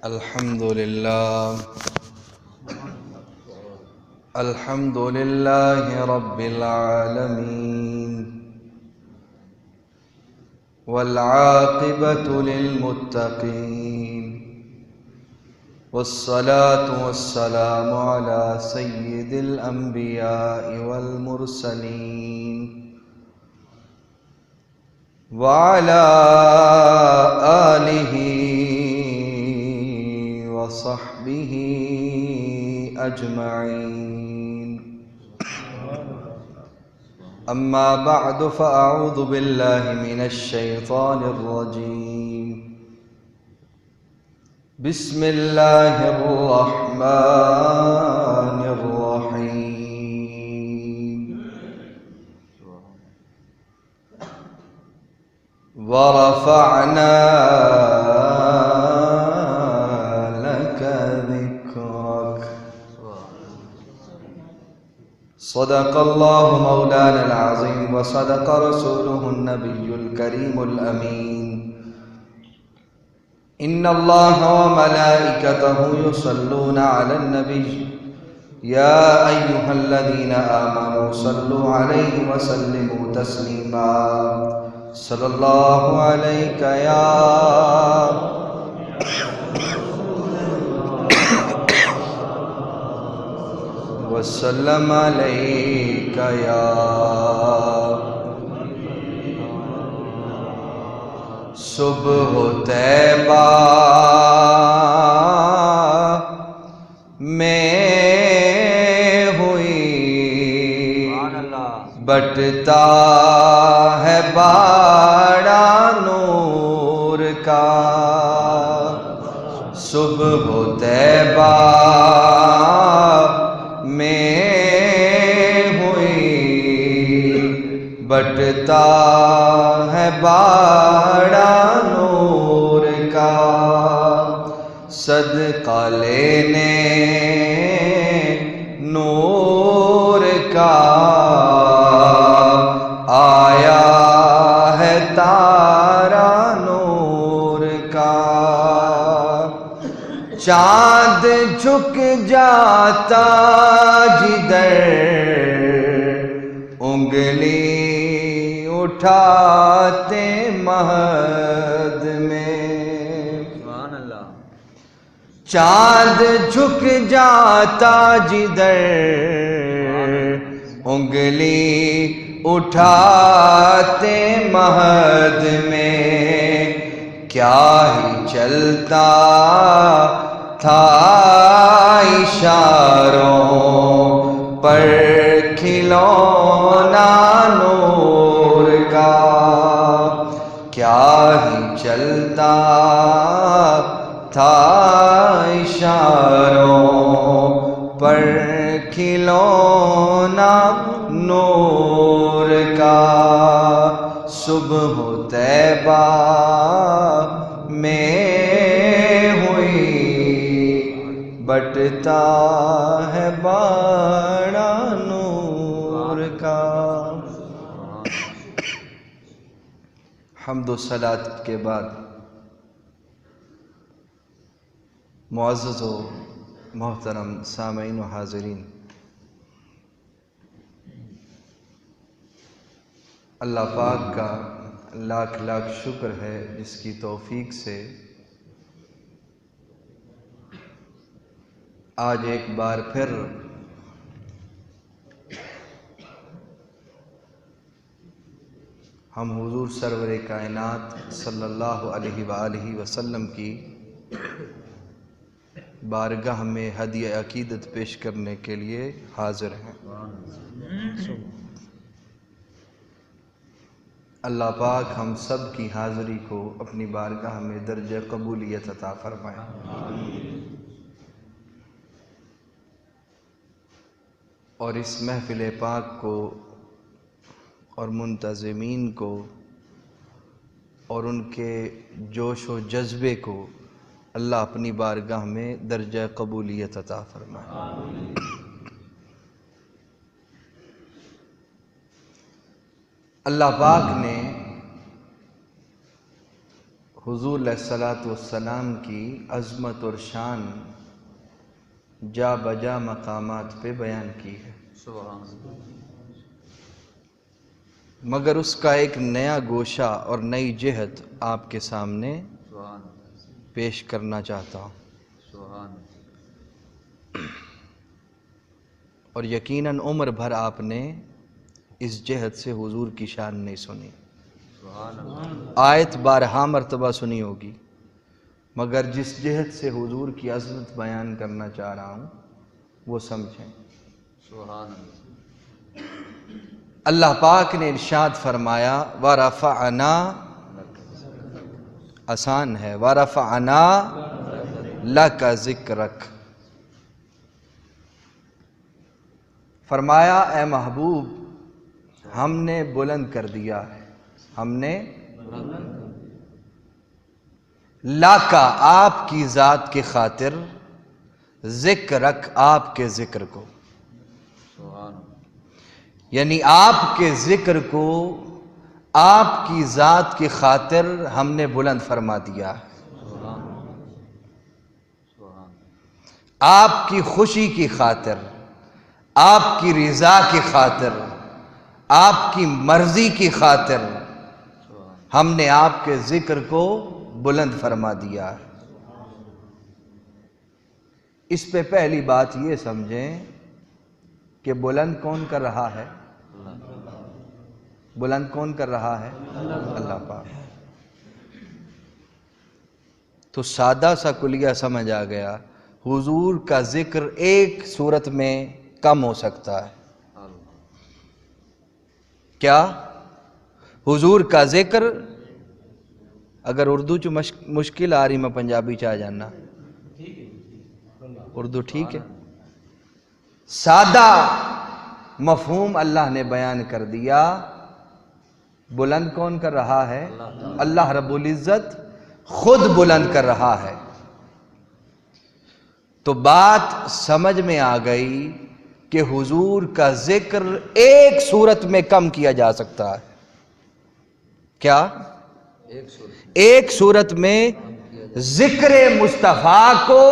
الحمد لله رب العالمين والعاقبة للمتقين والصلاة والسلام على سيد الأنبياء والمرسلين وعلى آله وصحبه أجمعين. أما بعد فأعوذ بالله من الشيطان الرجيم. بسم الله الرحمن الرحيم. ورفعنا لك ذكرك. صدق الله مولانا العظيم وصدق رسوله النبي الكريم الأمين. إن الله وملائكته يصلون على النبي يا أيها الذين آمنوا صلوا عليه وسلموا تسليما. صلى الله عليك يا وسلم عليك يا صبح طیبہ میں ہوئی بٹتا ہے باڑا نور کا. صبح طیبہ میں ہوئی بٹتا ہے باڑا نور کا. صدقہ لینے نور کا آیا ہے تارا نور کا. چاند جھک جاتا جدھر انگلی اٹھاتے مہد میں. چاند جھک جاتا جدھر انگلی اٹھاتے مہد میں. کیا ہی چلتا تھا اشاروں پر کھلونا نور کا. کیا ہی چلتا تھا اشاروں پر کھلونا نور کا. صبح طیبہ میں ہوئی بٹتا ہے باڑا نور کا. حمد و صلات کے بعد معزز و محترم سامعین و حاضرین، اللہ پاک کا لاکھ لاکھ شکر ہے جس کی توفیق سے آج ایک بار پھر ہم حضور سرور کائنات صلی اللہ علیہ وآلہ وسلم کی بارگاہ میں ہدیہ عقیدت پیش کرنے کے لیے حاضر ہیں. اللہ پاک ہم سب کی حاضری کو اپنی بارگاہ میں درجہ قبولیت عطا فرمائے. اور اس محفل پاک کو اور منتظمین کو اور ان کے جوش و جذبے کو اللہ اپنی بارگاہ میں درجہ قبولیت عطا فرمائے. اللہ پاک نے حضور علیہ الصلوۃ والسلام کی عظمت اور شان جا بجا مقامات پہ بیان کی ہے، مگر اس کا ایک نیا گوشہ اور نئی جہت آپ کے سامنے پیش کرنا چاہتا ہوں، اور یقیناً عمر بھر آپ نے اس جہت سے حضور کی شان نہیں سنی، آیت بارہا مرتبہ سنی ہوگی، مگر جس جہت سے حضور کی عظمت بیان کرنا چاہ رہا ہوں وہ سمجھیں۔ اللہ پاک نے ارشاد فرمایا وَرَفَعْنَا، آسان ہے، وَرَفَعْنَا لَكَ ذِكْرَكَ، فرمایا اے محبوب ہم نے بلند کر دیا ہے، ہم نے لاکا آپ کی ذات کی خاطر، ذکرک آپ کے ذکر کو، یعنی آپ کے ذکر کو آپ کی ذات کی خاطر ہم نے بلند فرما دیا ہے، آپ کی خوشی کی خاطر، آپ کی رضا کی خاطر، آپ کی مرضی کی خاطر ہم نے آپ کے ذکر کو بلند فرما دیا ہے۔ اس پہ پہلی بات یہ سمجھیں کہ بلند کون کر رہا ہے؟ بلند کون کر رہا ہے؟ اللہ پاک۔ تو سادہ سا کلیہ سمجھ آ گیا، حضور کا ذکر ایک صورت میں کم ہو سکتا ہے، کیا؟ حضور کا ذکر، اگر اردو چ مشکل آ رہی میں پنجابی چاہ جانا، اردو ٹھیک ہے، سادہ مفہوم اللہ نے بیان کر دیا، بلند کون کر رہا ہے؟ اللہ رب العزت خود بلند کر رہا ہے۔ تو بات سمجھ میں آ گئی کہ حضور کا ذکر ایک صورت میں کم کیا جا سکتا ہے، کیا؟ ایک صورت میں ذکر مصطفیٰ کو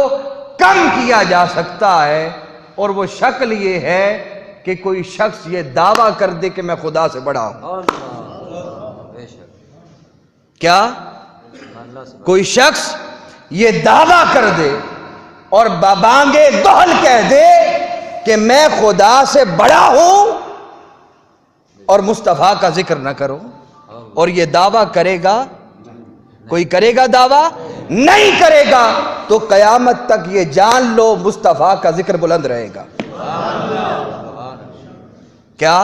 کم کیا جا سکتا ہے، اور وہ شکل یہ ہے کہ کوئی شخص یہ دعویٰ کر دے کہ میں خدا سے بڑا ہوں، کیا؟ کوئی شخص یہ دعویٰ کر دے اور بابانگے دہل کہہ دے کہ میں خدا سے بڑا ہوں اور مصطفیٰ کا ذکر نہ کرو، اور یہ دعویٰ کرے گا؟ کوئی کرے گا دعویٰ؟ نہیں کرے گا، تو قیامت تک یہ جان لو مصطفیٰ کا ذکر بلند رہے گا۔ کیا؟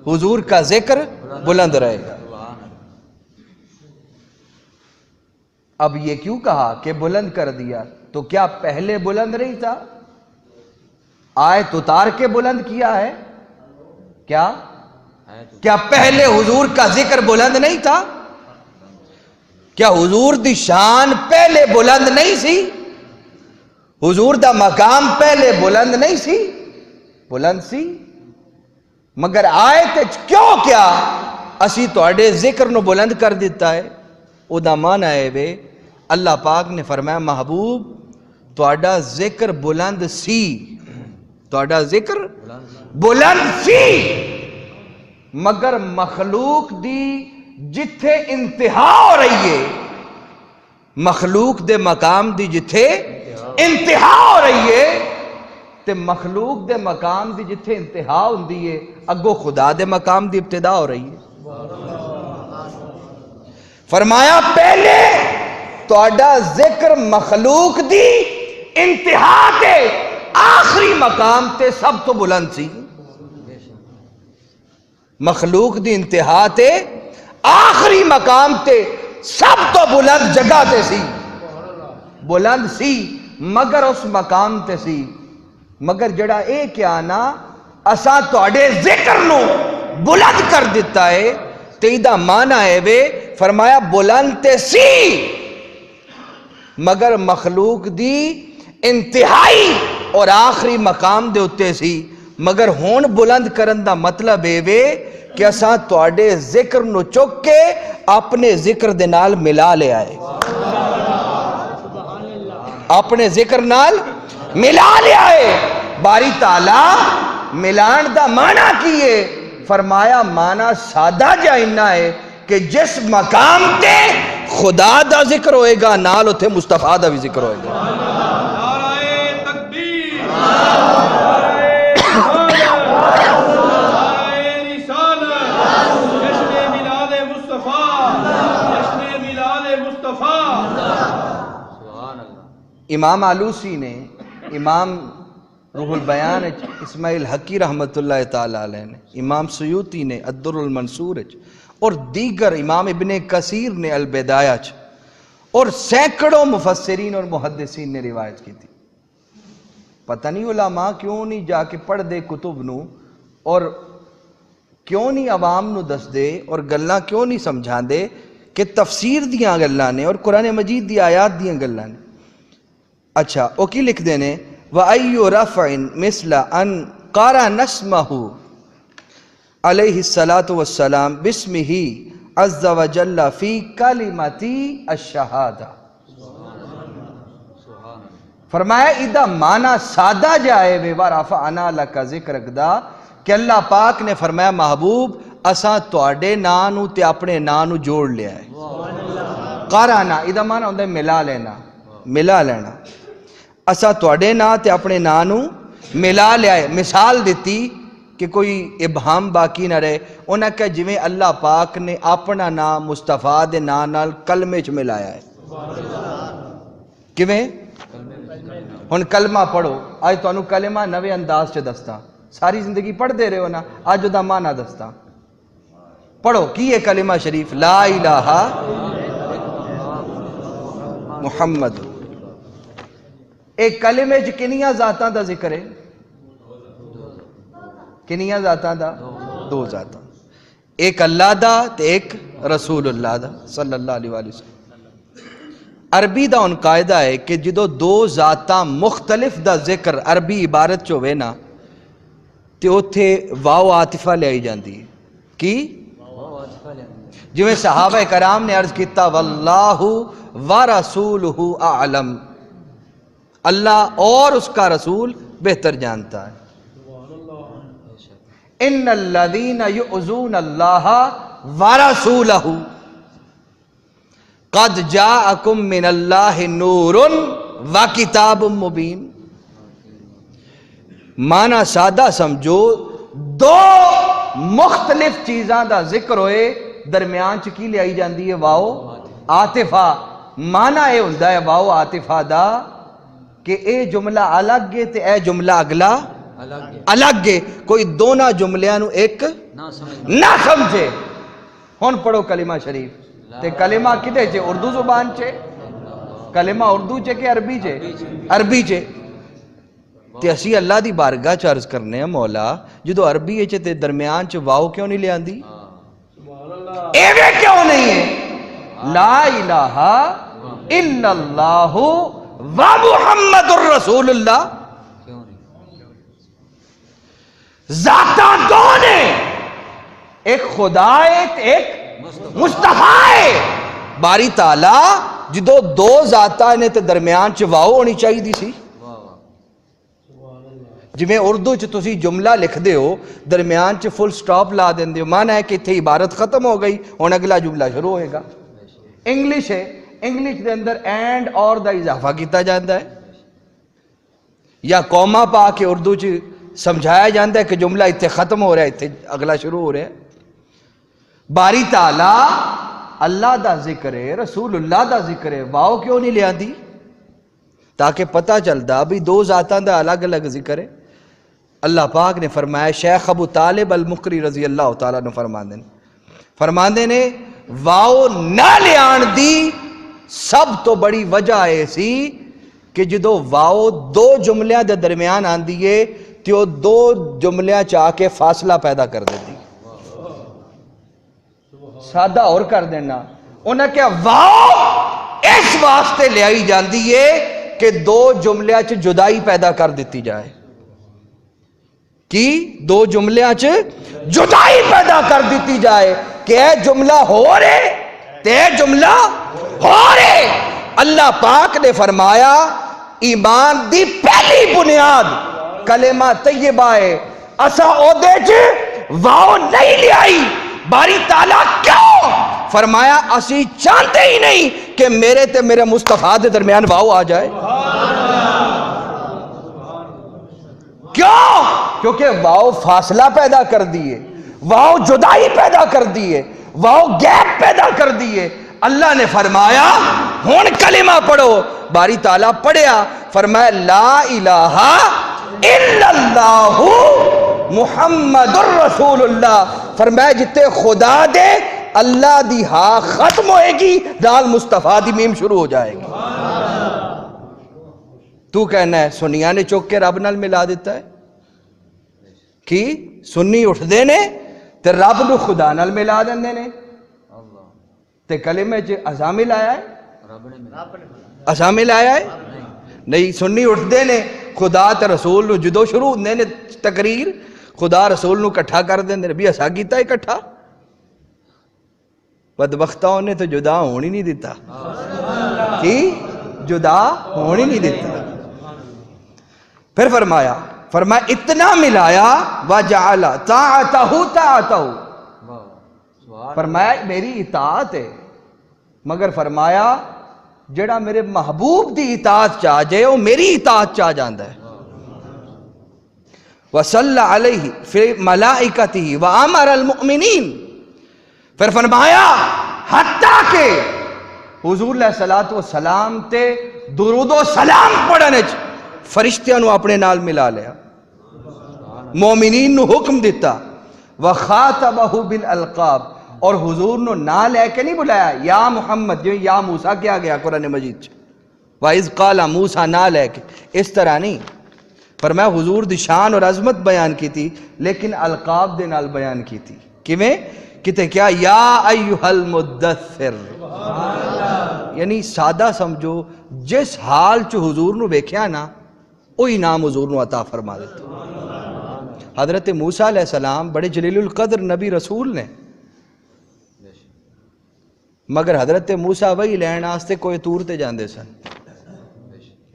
حضور کا ذکر بلند رہے گا۔ اب یہ کیوں کہا کہ بلند کر دیا؟ تو کیا پہلے بلند نہیں تھا؟ آیت اتار کے بلند کیا ہے؟ کیا پہلے حضور کا ذکر بلند نہیں تھا؟ کیا حضور دی شان پہلے بلند نہیں سی؟ حضور دا مقام پہلے بلند نہیں سی؟ بلند سی، مگر آیت کیوں کیا اسی تواڈے ذکر نو بلند کر دیتا ہے؟ او دا معنی ہے وے اللہ پاک نے فرمایا محبوب تواڈا ذکر بلند سی، تواڈا ذکر بلند سی، مگر مخلوق دی جتھے انتہا ہو رہی ہے، مخلوق دے مقام دی جتھے انتہا ہو رہی ہے، تے مخلوق دے مقام دی جتھے انتہا ہوندی ہے اگو خدا دے مقام دی ابتدا ہو رہی ہے۔ فرمایا پہلے تواڈا ذکر مخلوق دی انتہا تے آخری مقام تے سب تو بلند سی، مخلوق دی انتہا تے آخری مقام تے سب تو بلند جگہ تے سی، بلند سی، مگر اس مقام تے سی، مگر جڑا اے کیا نا اساں تواڈے ذکر نو بلند کر دیتا ہے، تے دا معنی ہے وے فرمایا بلند تے سی مگر مخلوق دی انتہائی اور آخری مقام دے اتے سی، مگر ہون بلند کرن دا مطلب اے وے کہ اساں تواڈے ذکر نو چک کے اپنے ذکر دے نال ملا لیا ہے، اپنے ذکر نال ملا لیا ہے۔ باری تعالی ملان دا معنی کیے؟ فرمایا معنی سادہ جائنا ہے کہ جس مقام تے خدا دا ذکر ہوئے گا نال اتھے مصطفیٰ دا بھی ذکر ہوئے گا۔ نعرہ تکبیر، نعرہ رسالت، جشن میلاد مصطفیٰ، جشن میلاد مصطفیٰ۔ امام آلوسی نے، امام روح البیان اسماعیل حقی رحمت اللہ تعالیٰ علیہ نے، امام سیوطی نے الدر المنصور اور دیگر امام ابن کثیر نے البدایہ اور سینکڑوں مفسرین اور محدثین نے روایت کی تھی۔ پتہ نہیں علماء کیوں نہیں جا کے پڑھ دے کتب نو اور کیوں نہیں عوام نو دس دے اور گلاں کیوں نہیں سمجھا دے کہ تفسیر دیاں گلاں نے اور قرآن مجید دی آیات دیاں گلاں نے۔ اچھا او کی لکھ دینے وَأَيُّ رَفْعٍ مِثْلَ أَنْ قَارَنَ اسْمَهُ علیہ الصلاۃ والسلام بسمہ عز وجل فی کلمتی الشہادہ۔ فرمایا ادھا معنی سادہ جائے وے وَرَفَعْنَا لَكَ ذِكْرَكَ دا کہ اللہ پاک نے فرمایا محبوب اساں تواڈے نانو تے اپنے نانو جوڑ لیا ہے۔ قارانا ادھا معنی ہوندہ ہے ملا لینا، ملا لینا۔ اساں تواڈے نا تے اپنے نانو ملا لیا ہے۔ مثال دیتی کہ کوئی ابہام باقی نہ رہے، انہاں کہ جویں اللہ پاک نے اپنا نام مصطفیٰ دے نام نال کلمے چ ملایا ہے۔ کیویں؟ ہن کلمہ پڑھو، آج تانوں کلمہ نوے انداز چ دستا، ساری زندگی پڑھ دے رہے ہو نا، آج دا معنی دستا۔ پڑھو کی ہے کلمہ شریف؟ لا الہ محمد۔ ایک کلمے چ کنیاں ذاتاں دا ذکر ہے؟ کنیاں ذاتاں دا؟ دو ذاتاں، ایک اللہ دا تے ایک رسول اللہ دا صلی اللہ علیہ وآلہ وسلم۔ عربی دا ان قاعدہ ہے کہ جدو دو ذاتاں مختلف دا ذکر عربی عبارت چوے نا تے اوتھے واو عاطفہ لے آئی جاندی ہے۔ کی؟ جویں صحابہ کرام نے عرض کیتا واللہ ورسولہ اعلم، اللہ اور اس کا رسول بہتر جانتا ہے۔ ان الذین یؤذون اللہ ورسولہ قد جاءکم من اللہ نور وکتاب مبین۔ معنی سادہ سمجھو، دو مختلف چیزاں دا ذکر ہوئے درمیان چ کی لے آئی جاندی ہے؟ واو عاطفہ۔ معنی اے ہوندا ہے واو عاطفہ دا کہ اے جملہ الگ ہے تے اے جملہ اگلا الگ ہے، کوئی دونوں جملیاں نو ایک نہ سمجھے۔ ہن پڑھو کلمہ شریف تے کلمہ کدے چے؟ اردو زبان چے؟ کلمہ اردو چے کہ عربی چے؟ عربی چے۔ تے اسی اللہ دی بارگاہ چ عرض کرنے ہیں مولا جدو عربی چے تے درمیان چ واو کیوں نہیں لے آندی؟ ایویں کیوں نہیں ہے؟ لا الہ الا اللہ ومحمد الرسول اللہ۔ ذاتاں دو نے، ایک خدا ہے ایک مصطفیٰ ہے۔ باری تعالیٰ جدو دو ذاتاں نے تے درمیان چ واو ہونی چاہیے دی سی۔ جویں اردو چ تسی جملہ لکھ دے ہو درمیان چ فل سٹاپ لا دیندے ہو، معنی ہے کہ اتھے عبارت ختم ہو گئی، ہن اگلا جملہ شروع ہوئے گا۔ انگلش ہے، انگلش دے اندر اینڈ اور دا اضافہ کیتا جاندہ ہے، یا کوما پا کے اردو چ سمجھایا جاندہ ہے کہ جملہ اتھے ختم ہو رہا ہے اتھے اگلا شروع ہو رہا ہے۔ باری تعالیٰ اللہ دا ذکر ہے، رسول اللہ دا ذکر ہے، واو کیوں نہیں لیا دی؟ تاکہ پتہ چلدا بھی دو ذاتاں دا الگ الگ ذکر ہے۔ اللہ پاک نے فرمایا، شیخ ابو طالب المقری رضی اللہ تعالیٰ نے فرماندے نے واو نہ لیان دی سب تو بڑی وجہ ایسی کہ جدو واو دو جملیاں دے درمیان آندی ہے تو دو جملیاں چاہ کے فاصلہ پیدا کر دیتی۔ سادہ اور کر دینا انہیں کیا واو اس واسطے لے آئی جاندی ہے کہ دو جملیاں چ جدائی پیدا کر دیتی جائے، کی دو جملیاں چ جدائی پیدا کر دیتی جائے کہ اے جملہ ہو رہے تے جملہ ہو رہے۔ اللہ پاک نے فرمایا ایمان دی پہلی بنیاد کلمہ طیبہ ہے، اسا او دے چ واؤ نہیں لے آئی۔ باری تعالیٰ کیوں؟ فرمایا اسی چاہتے ہی نہیں کہ میرے تے میرے مصطفیٰ دے درمیان واؤ آ جائے۔ کیوں؟ کیونکہ واؤ فاصلہ پیدا کر دیے، واؤ جدائی پیدا کر دیے، واؤ گیپ پیدا کر دیے۔ اللہ نے فرمایا ہون کلمہ پڑھو، باری تعالیٰ پڑھیا، فرمایا لا الہ الا اللہ محمد الرسول اللہ، فرمایا جتے خدا دے اللہ دی ہاں ختم ہوئے گی، دال مصطفیٰ دی میم شروع ہو جائے گی۔ تو کہنا ہے سنیاں نے چوک کے رب نال ملا دیتا ہے کی سنی اٹھ دے نے تے رب نو خدا نال ملا دیندے نے تے کلمے چ ازامل آیا ہے، ازامل آیا ہے نہیں۔ سنی اٹھ دے نے خدا تے رسول نو جدو شروع ہوندے نے تقریر، خدا رسول نو کٹھا کر دیندے نے بھی اسا کیتا ہے کٹھا۔ بدبختاں نے تو جدا ہونی نہیں دیتا، کی جدا ہونی نہیں دیتا۔ پھر فرمایا اتنا ملایا وَجَعَلَ طَاعَتَهُ طَاعَتَهُ، فرمایا میری اطاعت ہے، مگر فرمایا جڑا میرے محبوب دی اطاعت چاہ جائے وہ میری اطاعت چاہ جاندہ ہے۔ وَصَلَّ عَلَيْهِ فِي مَلَائِكَتِهِ وَأَمَرَ الْمُؤْمِنِينَ، پھر فرمایا حتیٰ کہ حضور علیہ السلام تے درود و سلام پڑھنے فرشتیاں نو اپنے نال ملا لیا، مومنین نو حکم دیتا، وَخَاتَبَهُ بِالْأَلْقَابِ، اور حضور نو نہ لے کے نہیں بلایا یا محمد، جو یا موسیٰ کیا گیا قرآن مجید چ، وَإِذْ قَالَ مُوسَى نہ لے کے، اس طرح نہیں۔ فرمایا حضور دی شان اور عظمت بیان کی تھی لیکن القاب دے نال بیان کی تھی، کیویں کہتے کیا یا ایہا المدثر، یعنی سادہ سمجھو جس حال چ حضور نو ویکھیا نا وہی نام حضور نو عطا فرما دیتا۔ حضرت موسیٰ علیہ السلام بڑے جلیل القدر نبی رسول نے، مگر حضرت موسیٰ وہی لین آستے کوئی تور تے جاندے سن،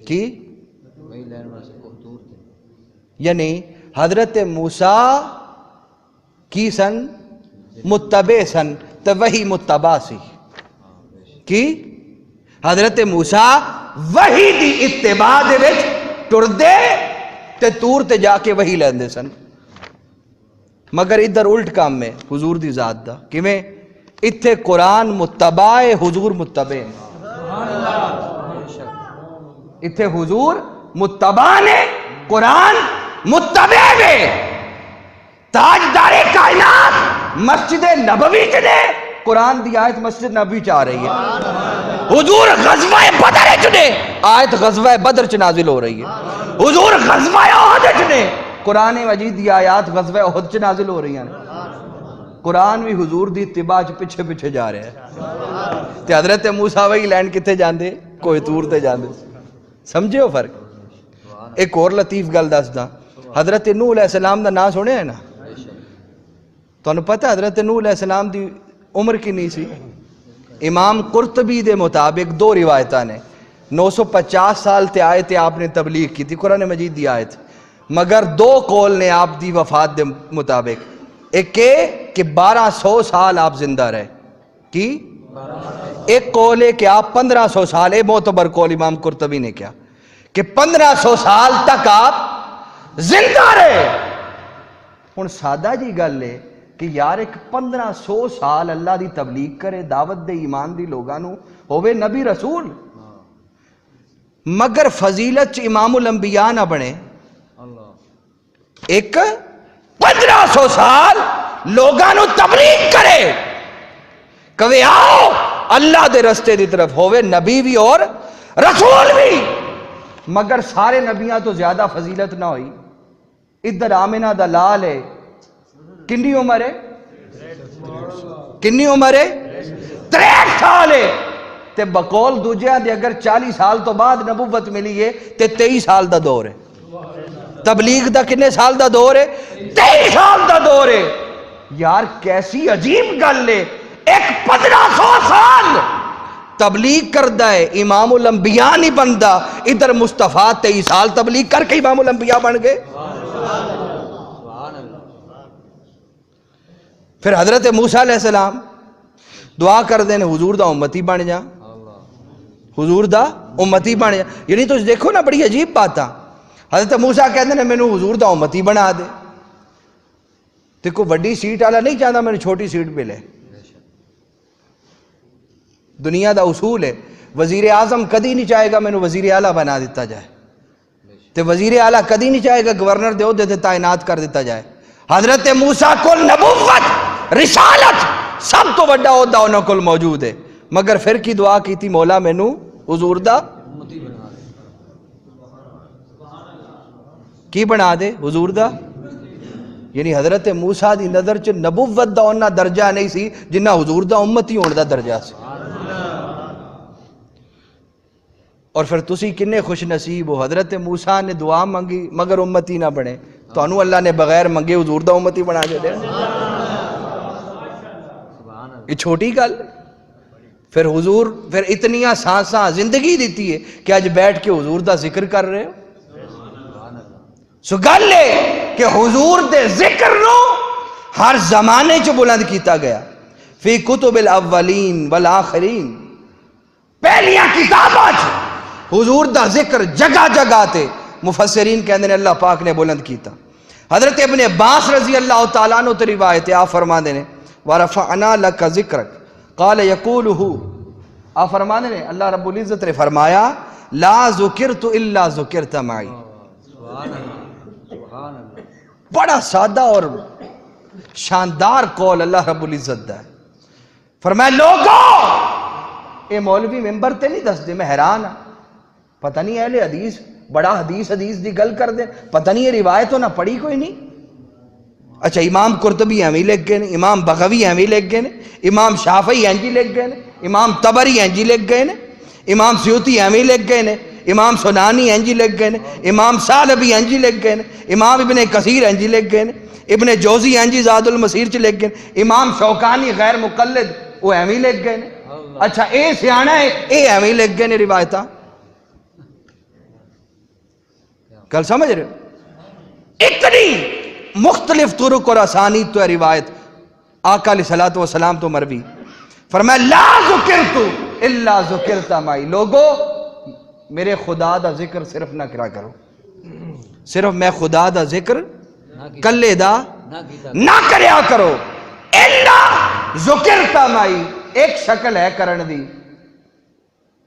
کی یعنی حضرت موسیٰ کی سن متبع سن تو وہی متبع سی، کی حضرت موسیٰ وہی دی اتباع دے وچ ٹر دے تے تور تے جا کے وہی لیندے سن، مگر ادھر الٹ کام میں حضور دی ذات دا، کیویں اتھے قرآن متبع حضور متبع، اتھے حضور متبع نے قرآن متبع نے، تاجدار کائنات مسجد نبوی چنے قرآن دی آیت مسجد نبوی چاہ رہی ہے، حضور غزوہ بدر چنے آیت غزوہ بدر چ نازل ہو رہی ہے، حضور غزوہ احد چنے قرآن مجید دی آیات غزوہ احد چ نازل ہو رہی ہیں، قرآن بھی حضور دی اتباع پیچھے پیچھے جا رہے ہیں۔ تے حضرت موسیٰ وہی لینڈ کتے جاندے کوئی تور تے جاندے، سمجھے ہو فرق؟ ایک اور لطیف گل دس دا، حضرت نوح علیہ السلام دا نام سنے ہیں نا، تو انہوں پتہ حضرت نوح علیہ السلام دی عمر کی نہیں سی؟ امام قرطبی دے مطابق دو روایتہ نے 950 سال تے آئے تے آپ نے تبلیغ کی تھی قرآن مجید دی آیت، مگر دو قول نے آپ دی وفات دے مطابق، ایک کہ 1200 سال آپ زندہ رہے، کی ایک قول ہے کہ آپ 1500 سال، ایک معتبر قول امام قرطبی نے کیا کہ 1500 سال تک آپ زندہ رہے۔ ہن سادہ جی گل ہے کہ یار ایک 1500 سال اللہ دی تبلیغ کرے، دعوت دے ایمان دی لوگاں نو، ہوئے نبی رسول، مگر فضیلت امام الانبیاء نہ بنے، ایک 1500 سال لوگاں نو تبلیغ کرے، کہے آؤ اللہ دے رستے دی طرف، ہوئے نبی بھی اور رسول بھی، مگر سارے نبیاں تو زیادہ فضیلت نہ ہوئی۔ ادھر آمنہ دا لال ہے، کنی عمر ہے؟ کنی عمر ہے؟ 63 سال ہے، تے بقول دوجہ دے اگر 40 سال تو بعد نبوت ملی ہے تے 23 سال دا دور ہے، تبلیغ دا کنے سال دا دور ہے؟ 23 سال دا دور ہے۔ یار کیسی عجیب گل ہے، ایک 1500 سال تبلیغ کردہ ہے، امام الانبیاء نہیں بنتا، ادھر مصطفیٰ 23 سال تبلیغ کر کے امام الانبیاء بن گئے۔ پھر حضرت موسیٰ علیہ السلام دعا کر دینے حضور دا امتی بن جا، حضور دا امتی بن جا، یعنی تو دیکھو نا بڑی عجیب بات ہے۔ حضرت موسیٰ کہتے ہیں مینوں حضور دا امتی بنا دے، تو کوئی بڑی سیٹ والا نہیں چاہتا میں نے چھوٹی سیٹ پہ لے۔ دنیا دا اصول ہے، وزیر اعظم کدی نہیں چاہے گا میں نے وزیر اعلیٰ بنا دیتا جائے، تو وزیر اعلیٰ کدی نہیں چاہے گا گورنر دے عہدے تے تعینات کر دیتا جائے۔ حضرت موسیٰ کو نبوت، رسالت، سب تو بڑا عہدہ انہوں کو موجود ہے، مگر پھر کی دعا کی تھی مولا مینوں حضور دا کی بنا دے، حضور دا۔ یعنی حضرت موسیٰ دی نظر چ نبوت دا انہاں درجہ نہیں سی جنہ حضور دا امتی ہون دا درجہ سی۔ اور پھر تسی کنے خوش نصیب ہو، حضرت موسیٰ نے دعا منگی مگر امتی نہ بنے، تو انہوں اللہ نے بغیر منگے حضور دا امتی بنا کے دے۔ یہ چھوٹی گل، پھر حضور پھر اتنیاں سانساں زندگی دیتی ہے کہ آج بیٹھ کے حضور دا ذکر کر رہے ہو۔ سو گل ہے کہ حضور دے ذکر نو ہر زمانے چ بلند کیتا گیا، فی کتب الاولین والآخرین، پہلیاں کتاباں چ حضور دا ذکر جگہ جگہ تے مفسرین کہندے نے اللہ پاک نے بلند کیتا۔ حضرت ابن عباس رضی اللہ تعالیٰ عنہ تے روایت ہے، آپ فرماندے نے وَرَفَعْنَا لَكَ ذِكْرَكَ قَالَ يَقُولُهُ، آپ فرماندے نے اللہ رب العزت نے فرمایا لا ذکرت الا ذکرت معی۔ بڑا سادہ اور شاندار قول اللہ رب العزت دا ہے۔ فرمایا لوگوں، اے مولوی ممبر تے نہیں دس دے، میں حیران ہاں، پتہ نہیں اہل حدیث بڑا حدیث دی گل کر دے، پتہ نہیں یہ روایتوں نہ پڑھی کوئی نہیں۔ اچھا امام قرطبی ایویں لکھ گئے نے، امام بغوی ایویں لکھ گئے نے، امام شافعی اینجی لکھ گئے نے، امام طبری اینجی لکھ گئے نے، امام سیوطی ایویں لکھ گئے نے، امام سنانی اینجی لکھ گئے نے، امام سالبی اینجی لکھ گئے نے، امام ابن کثیر اینجی لکھ گئے نے، ابن جوزی اینجی زاد المسیر چ لکھ گئے نے، امام شوکانی غیر مقلد وہ ایویں لکھ گئے نے۔ اچھا اے سیانا ہے، اے ایویں لکھ گئے نے روایتاں۔ کل سمجھ رہے ہو؟ اتنی مختلف طرق اور اسانید تو ہے روایت، آقا علیہ الصلوۃ والسلام تو مروی۔ فرمایا لا ذکرت الا ذکرت معی، لوگو میرے خدا دا ذکر صرف نہ کرا کرو، صرف میں خدا دا ذکر کلے دا نہ کریا کرو، الا ذکرت معی، ایک شکل ہے کرن دی،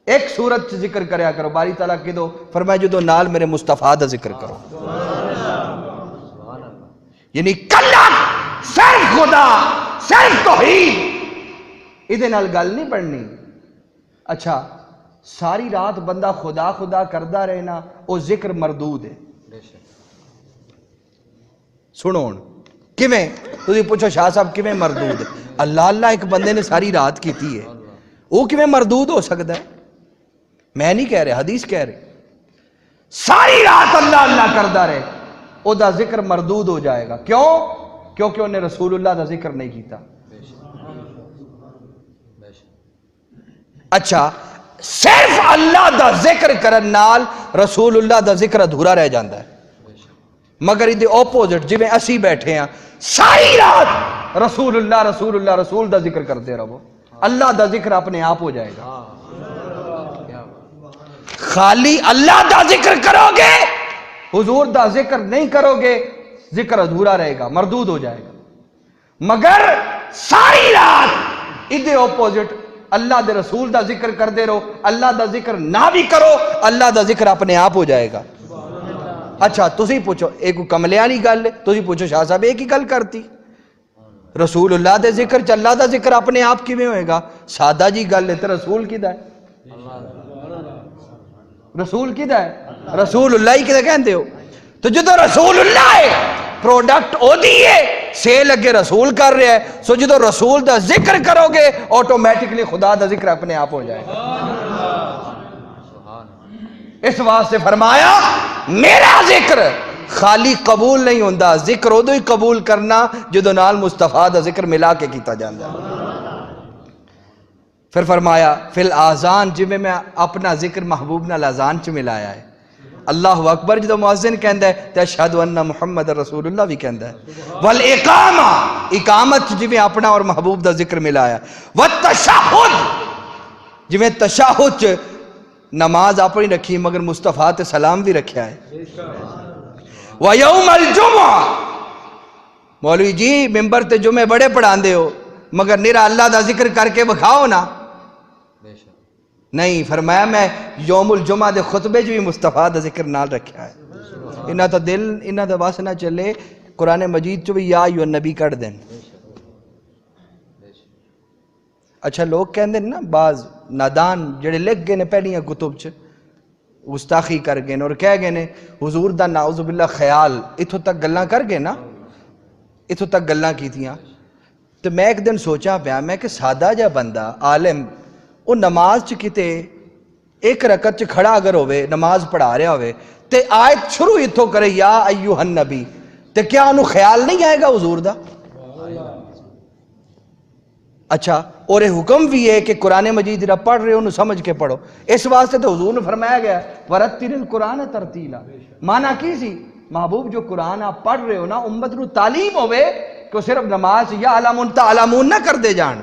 ایک صورت ذکر کریا کرو، باری تعالیٰ کی دو فرمایا جدو نال میرے مصطفیٰ دا ذکر کرو، یعنی کلا صرف خدا، صرف توحید، ادھے نال گل نہیں پڑھنی۔ اچھا ساری رات بندہ خدا خدا کردہ رہنا، وہ ذکر مردود ہے۔ سنو کیویں، تسی پوچھو شاہ صاحب کیویں مردود ہے؟ اللہ اللہ ایک بندے نے ساری رات کیتی ہے، وہ کیویں مردود ہو سکتا ہے؟ میں نہیں کہہ رہے، حدیث کہہ رہے، ساری رات اللہ اللہ کردہ رہے، او دا ذکر مردود ہو جائے گا۔ کیوں؟ کیونکہ انہیں رسول اللہ دا ذکر نہیں کیتا۔ اچھا صرف اللہ دا ذکر کرن نال رسول اللہ دا ذکر ادھورا رہ جاندہ ہے، مگر ادھے اپوزٹ جویں اسی بیٹھے ہیں ساری رات رسول اللہ رسول دا ذکر کرتے رہو، اللہ دا ذکر اپنے آپ ہو جائے گا۔ خالی اللہ دا ذکر کرو گے، حضور دا ذکر نہیں کرو گے، ذکر ادھورا رہے گا، مردود ہو جائے گا۔ مگر ساری رات ادھے اپوزٹ اللہ دے رسول دا ذکر کر دے رہو، اللہ دا ذکر نہ بھی کرو، اللہ دا ذکر اپنے آپ ہو جائے گا۔ اچھا تسی پوچھو ایک کملیانی گل ہے، تسی پوچھو شاہ صاحب ایک ہی گل کرتی، رسول اللہ دے ذکر چ اللہ دا ذکر اپنے آپ کیویں ہوئے گا؟ سادہ جی گل ہے، تے رسول کیدا ہے؟ رسول کیدا ہے؟ رسول اللہ ہی کیدا کہندے ہو؟ تو جدو رسول اللہ ہے پروڈکٹ او دی ہے، سیل اگے رسول کر رہے ہیں، سو جدو رسول دا ذکر کرو گے آٹومیٹکلی خدا دا ذکر اپنے آپ ہو جائے گا۔ اس واسطے فرمایا میرا ذکر خالی قبول نہیں ہوندہ، ذکر ادو ہی قبول کرنا جدو نال مصطفیٰ دا ذکر ملا کے کیتا جاندہ ہے۔ پھر فرمایا فی الاذان، جویں میں اپنا ذکر محبوب نال اذان چ ملایا ہے. اللہ اکبر جدو مؤذن کہندا ہے تے اشہد ان محمد رسول اللہ بھی کہندا ہے. والاقامہ، اقامت جویں اپنا اور محبوب دا ذکر ملایا. والتشہد، جویں تشہد چ نماز اپنی رکھی مگر مصطفیٰ تے سلام بھی رکھیا ہے. ویوم الجمعہ، مولوی جی ممبر تے جمعے بڑے پڑھاندے ہو مگر نیرا اللہ دا ذکر کر کے بکھاؤ نا. نہیں، فرمایا میں یوم الجمعہ دے خطبے جو بھی مصطفیٰ دا ذکر نال رکھیا ہے. انہاں تا دل انہاں دا واسہ نہ چلے قرآن مجید چو بھی یا ایھا النبی کٹ دین. اچھا لوگ کہندے نا بعض نادان جڑے لکھ گئے نے پہلیاں کتب چ گستاخی کر گئے اور کہہ گئے نے حضور دا نعوذ باللہ خیال، اتھوں تک گلاں کر گئے نا، اتھوں تک گلاں کیتیاں. تو میں ایک دن سوچا پیا میں کہ سادہ جا بندہ عالم وہ نماز چ کتے ایک رکعت چ کھڑا اگر ہوئے نماز پڑھا رہا ہوئے تے آیت شروع اتھوں کرے یا ایھا النبی، تے کیا انہوں خیال نہیں آئے گا حضور دا؟ اچھا اور حکم بھی ہے کہ قرآن مجید جڑا پڑھ رہے ہو انہوں سمجھ کے پڑھو. اس واسطے تو حضور نے فرمایا گیا وَرَتِّلِ الْقُرْآنَ تَرْتِیلًا. معنی کی سی محبوب جو قرآن آپ پڑھ رہے ہو نا امت نو تعلیم ہوئے کہ صرف نماز یا علامون تعلمون نہ کر دے جان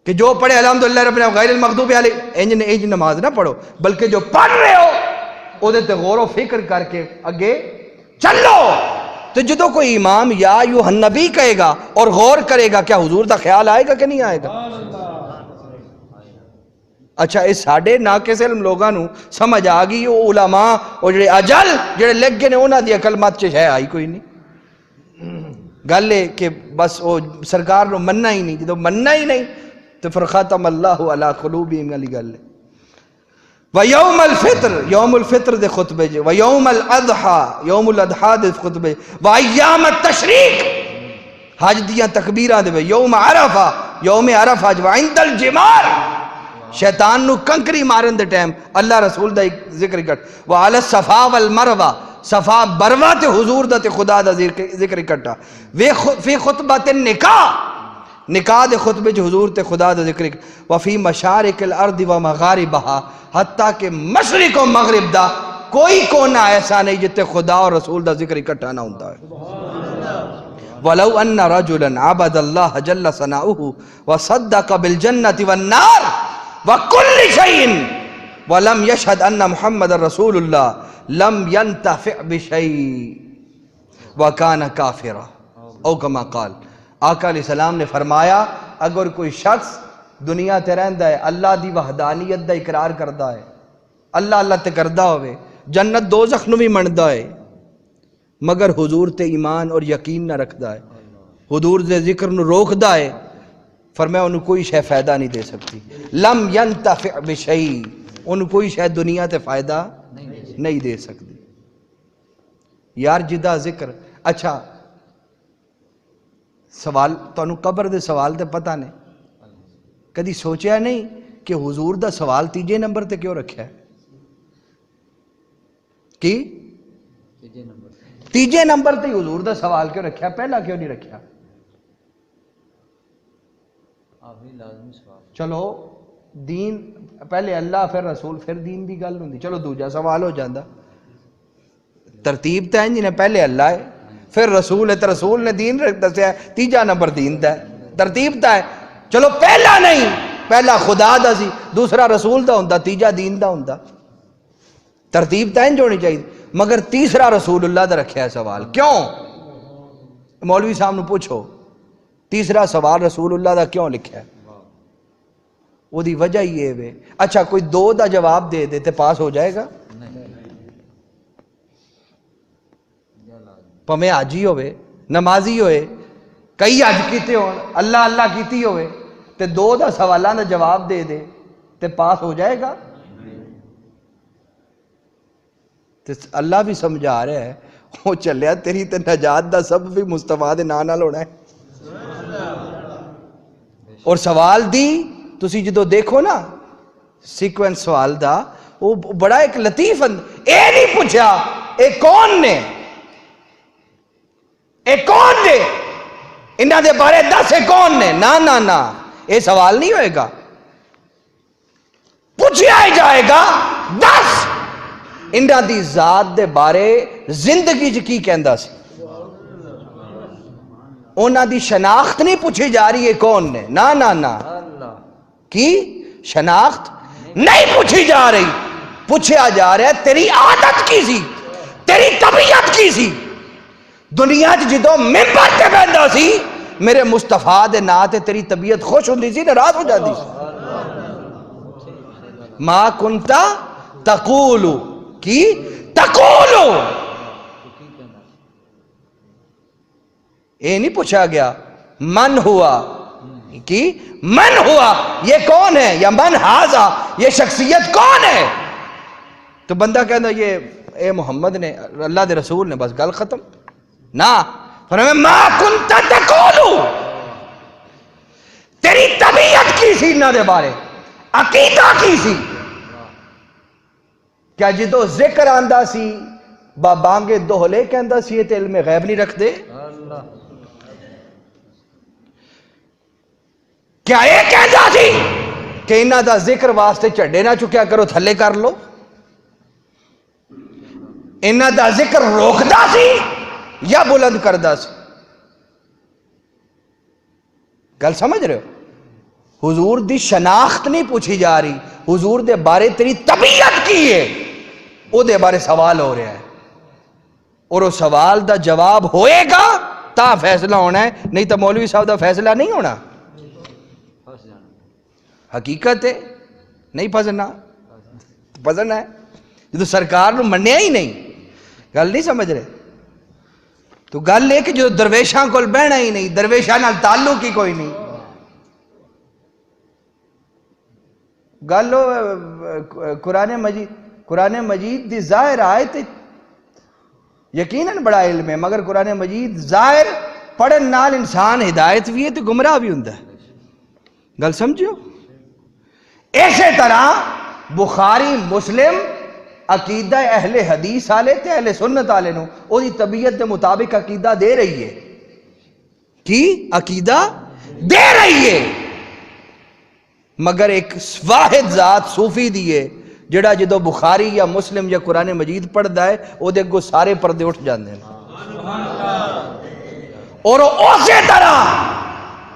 کہ جو پڑھے الحمدللہ رب العالمین غیر المغضوب علیہم انج نماز نہ پڑھو، بلکہ جو پڑھ رہے ہو او دے تے غور و فکر کر کے اگے چلو. تو جدو کوئی امام یا ایھا النبی کہے گا اور غور کرے گا کیا حضور دا خیال آئے گا کہ نہیں آئے گا؟ اچھا اس ساڑھے ناقص علم لوگاں نو سمجھ آگئی وہ علماء اور جڑے اجل جڑے لگ گئے نے انہاں دی عقل مت چ ہے آئی کوئی نہیں. گل ہے کہ بس وہ سرکار نو مننا ہی نہیں، جدو مننا ہی نہیں تو پھر ختم اللہ علی قلوبہم والی گل ہے. ویوم الفطر، یوم الفطر دے خطبے جے، ویوم الاضحی، یوم الاضحی دے خطبے، وایام التشریق، حج دیاں تکبیراں دے، یوم عرفہ، یوم عرفہ، وعند الجمار، شیطان نو کنکری مارن دے ٹائم اللہ رسول دا ذکر کر. وعلی الصفا والمروہ، صفا بروا تے حضور دا تے خدا دا ذکر کٹا. فی خطبۃ النکاح، نکاح دے خطبے جو حضور تے خدا دا ذکر. وفی مشارق الارض و مغاربہا، حتیٰ کہ مشرق و مغرب دا کوئی کونا ایسا نہیں جتے خدا اور رسول دا ذکر اکٹھا نہ ہوتا ہے. وَلَوْ أَنَّ رَجُلًا عَبَدَ اللَّهَ جَلَّ ثَنَاؤُهُ وَصَدَّقَ بِالْجَنَّةِ وَالنَّارِ وَكُلِّ شَيْءٍ وَلَمْ يَشْهَدْ أَنَّ مُحَمَّدَ رَسُولُ اللَّهِ لَمْ يَنْتَفِعْ بِشَيْءٍ وَكَانَ كَافِرًا او کما قال. آقا علیہ السلام نے فرمایا اگر کوئی شخص دنیا تے رہندا ہے اللہ دی وحدانیت دا اقرار کردا ہے، اللہ اللہ تے کردا ہوئے، جنت دوزخ نو بھی مندا ہے، مگر حضور تے ایمان اور یقین نہ رکھدا ہے، حضور دے ذکر نو روکدا ہے، فرمایا انہوں کوئی شے فائدہ نہیں دے سکتی. لم ینتفع بشیء، انہوں کوئی شے دنیا تے فائدہ نہیں دے سکتی. یار جدا ذکر. اچھا سوال تو انہوں قبر دے سوال تے پتہ نہیں، کدی سوچیا نہیں کہ حضور دا سوال تیجے نمبر تے کیوں رکھا ہے؟ کی تیجے نمبر تے حضور دا سوال کیوں رکھا ہے؟ پہلا کیوں نہیں رکھا؟ چلو دین پہلے اللہ پھر رسول پھر دین دی گل ہوندی، چلو دوجا سوال ہو جاندہ. ترتیب تے ہیں جنہیں پہلے اللہ ہے پھر رسول ہے تو رسول نے دین دسیا ہے، تیجا نمبر دین دا ہے، ترتیب تا ہے. چلو پہلا نہیں، پہلا خدا دا سی، دوسرا رسول دا ہوندا، تیجا دین دا ہوندا. ترتیب تا انج ہونی چاہیے، مگر تیسرا رسول اللہ دا رکھیا ہے سوال. کیوں؟ مولوی صاحب نو پوچھو تیسرا سوال رسول اللہ دا کیوں لکھا ہے؟ وہ دی وجہ یہ ہے. اچھا کوئی دو دا جواب دے دے تے پاس ہو جائے گا؟ پمیں حاجی ہوئے، نمازی ہوئے، کئی حج کیتے ہون، اللہ اللہ کیتی ہوئے تے دو دا سوالہ دا جواب دے دے تے پاس ہو جائے گا؟ تے اللہ بھی سمجھا رہا ہے وہ چلیا تیری تے نجات دا سب بھی مصطفیٰ دے نام نال ہونا ہے. اور سوال دی تسی جدو دیکھو نا سیکوینس سوال دا وہ بڑا ایک لطیف اے نہیں پوچھا اے کون نے، اے کون نے، انہاں دے بارے دس اے کون نے، نا نا نا اے سوال نہیں ہوئے گا. پوچھا ہی جائے گا دس انہاں دی ذات دے بارے زندگی چ کی کہندا سی، انہاں دی شناخت نہیں پوچھی جا رہی ہے کون نے، نا نا نا، کی شناخت نہیں پوچھی جا رہی، پوچھا جا رہا ہے تیری عادت کی سی، تیری طبیعت کی سی۔ دنیا جدو ممبر تے بہندا سی میرے مصطفیٰ دے نا تے تیری طبیعت خوش ہوندی سی، ناراض ہو جاندی سی۔ ما کنتا تقولو کی تقولو، یہ نہیں پوچھا گیا من ہوا کی من ہوا یہ کون ہے، یا من ہاذا یہ شخصیت کون ہے، تو بندہ کہنا یہ اے محمد نے، اللہ دے رسول نے، بس گل ختم نا۔ فرمایا ما کنت تقولو، تیری طبیعت کی سی نہ دے بارے، عقیدہ کی سی، کیا جدو ذکر آندہ سی بابانگے دوہلے کہندہ سی تے علم غیب نہیں رکھ دے، کیا یہ کہندہ سی کہ انہاں دا ذکر واسطے چڑھے نہ چکیا کرو تھلے کر لو، انہاں دا ذکر روکدا سی یا بلند کردہ سی؟ گل سمجھ رہے ہو؟ حضور دی شناخت نہیں پوچھی جا رہی، حضور دے بارے تیری طبیعت کی ہے، او دے بارے سوال ہو رہا ہے، اور وہ سوال دا جواب ہوئے گا تا فیصلہ ہونا ہے، نہیں تو مولوی صاحب دا فیصلہ نہیں ہونا۔ حقیقت ہے نہیں پھسنا، پھسنا ہے جو سرکار نو منیا ہی نہیں، گل نہیں سمجھ رہے؟ تو گل ہے کہ جو درویشاں کول بہنا ہی نہیں، درویشاں نال تعلق ہی کوئی نہیں، گل قرآن مجید دی ظاہر آیت یقیناً بڑا علم ہے، مگر قرآن مجید ظاہر پڑھن نال انسان ہدایت بھی ہے تو گمراہ بھی ہوندہ ہے، گل سمجھو؟ اسی طرح بخاری مسلم عقیدہ اہل حدیث آلے تے اہل سنت آلے نو او دی طبیعت دے مطابق عقیدہ دے رہی ہے، کی عقیدہ دے رہی ہے، مگر ایک واحد ذات صوفی دیئے جڑا جدو بخاری یا مسلم یا قرآن مجید پڑھ دائے او دے کو سارے پردے اٹھ جاندے ہیں، اور اسی طرح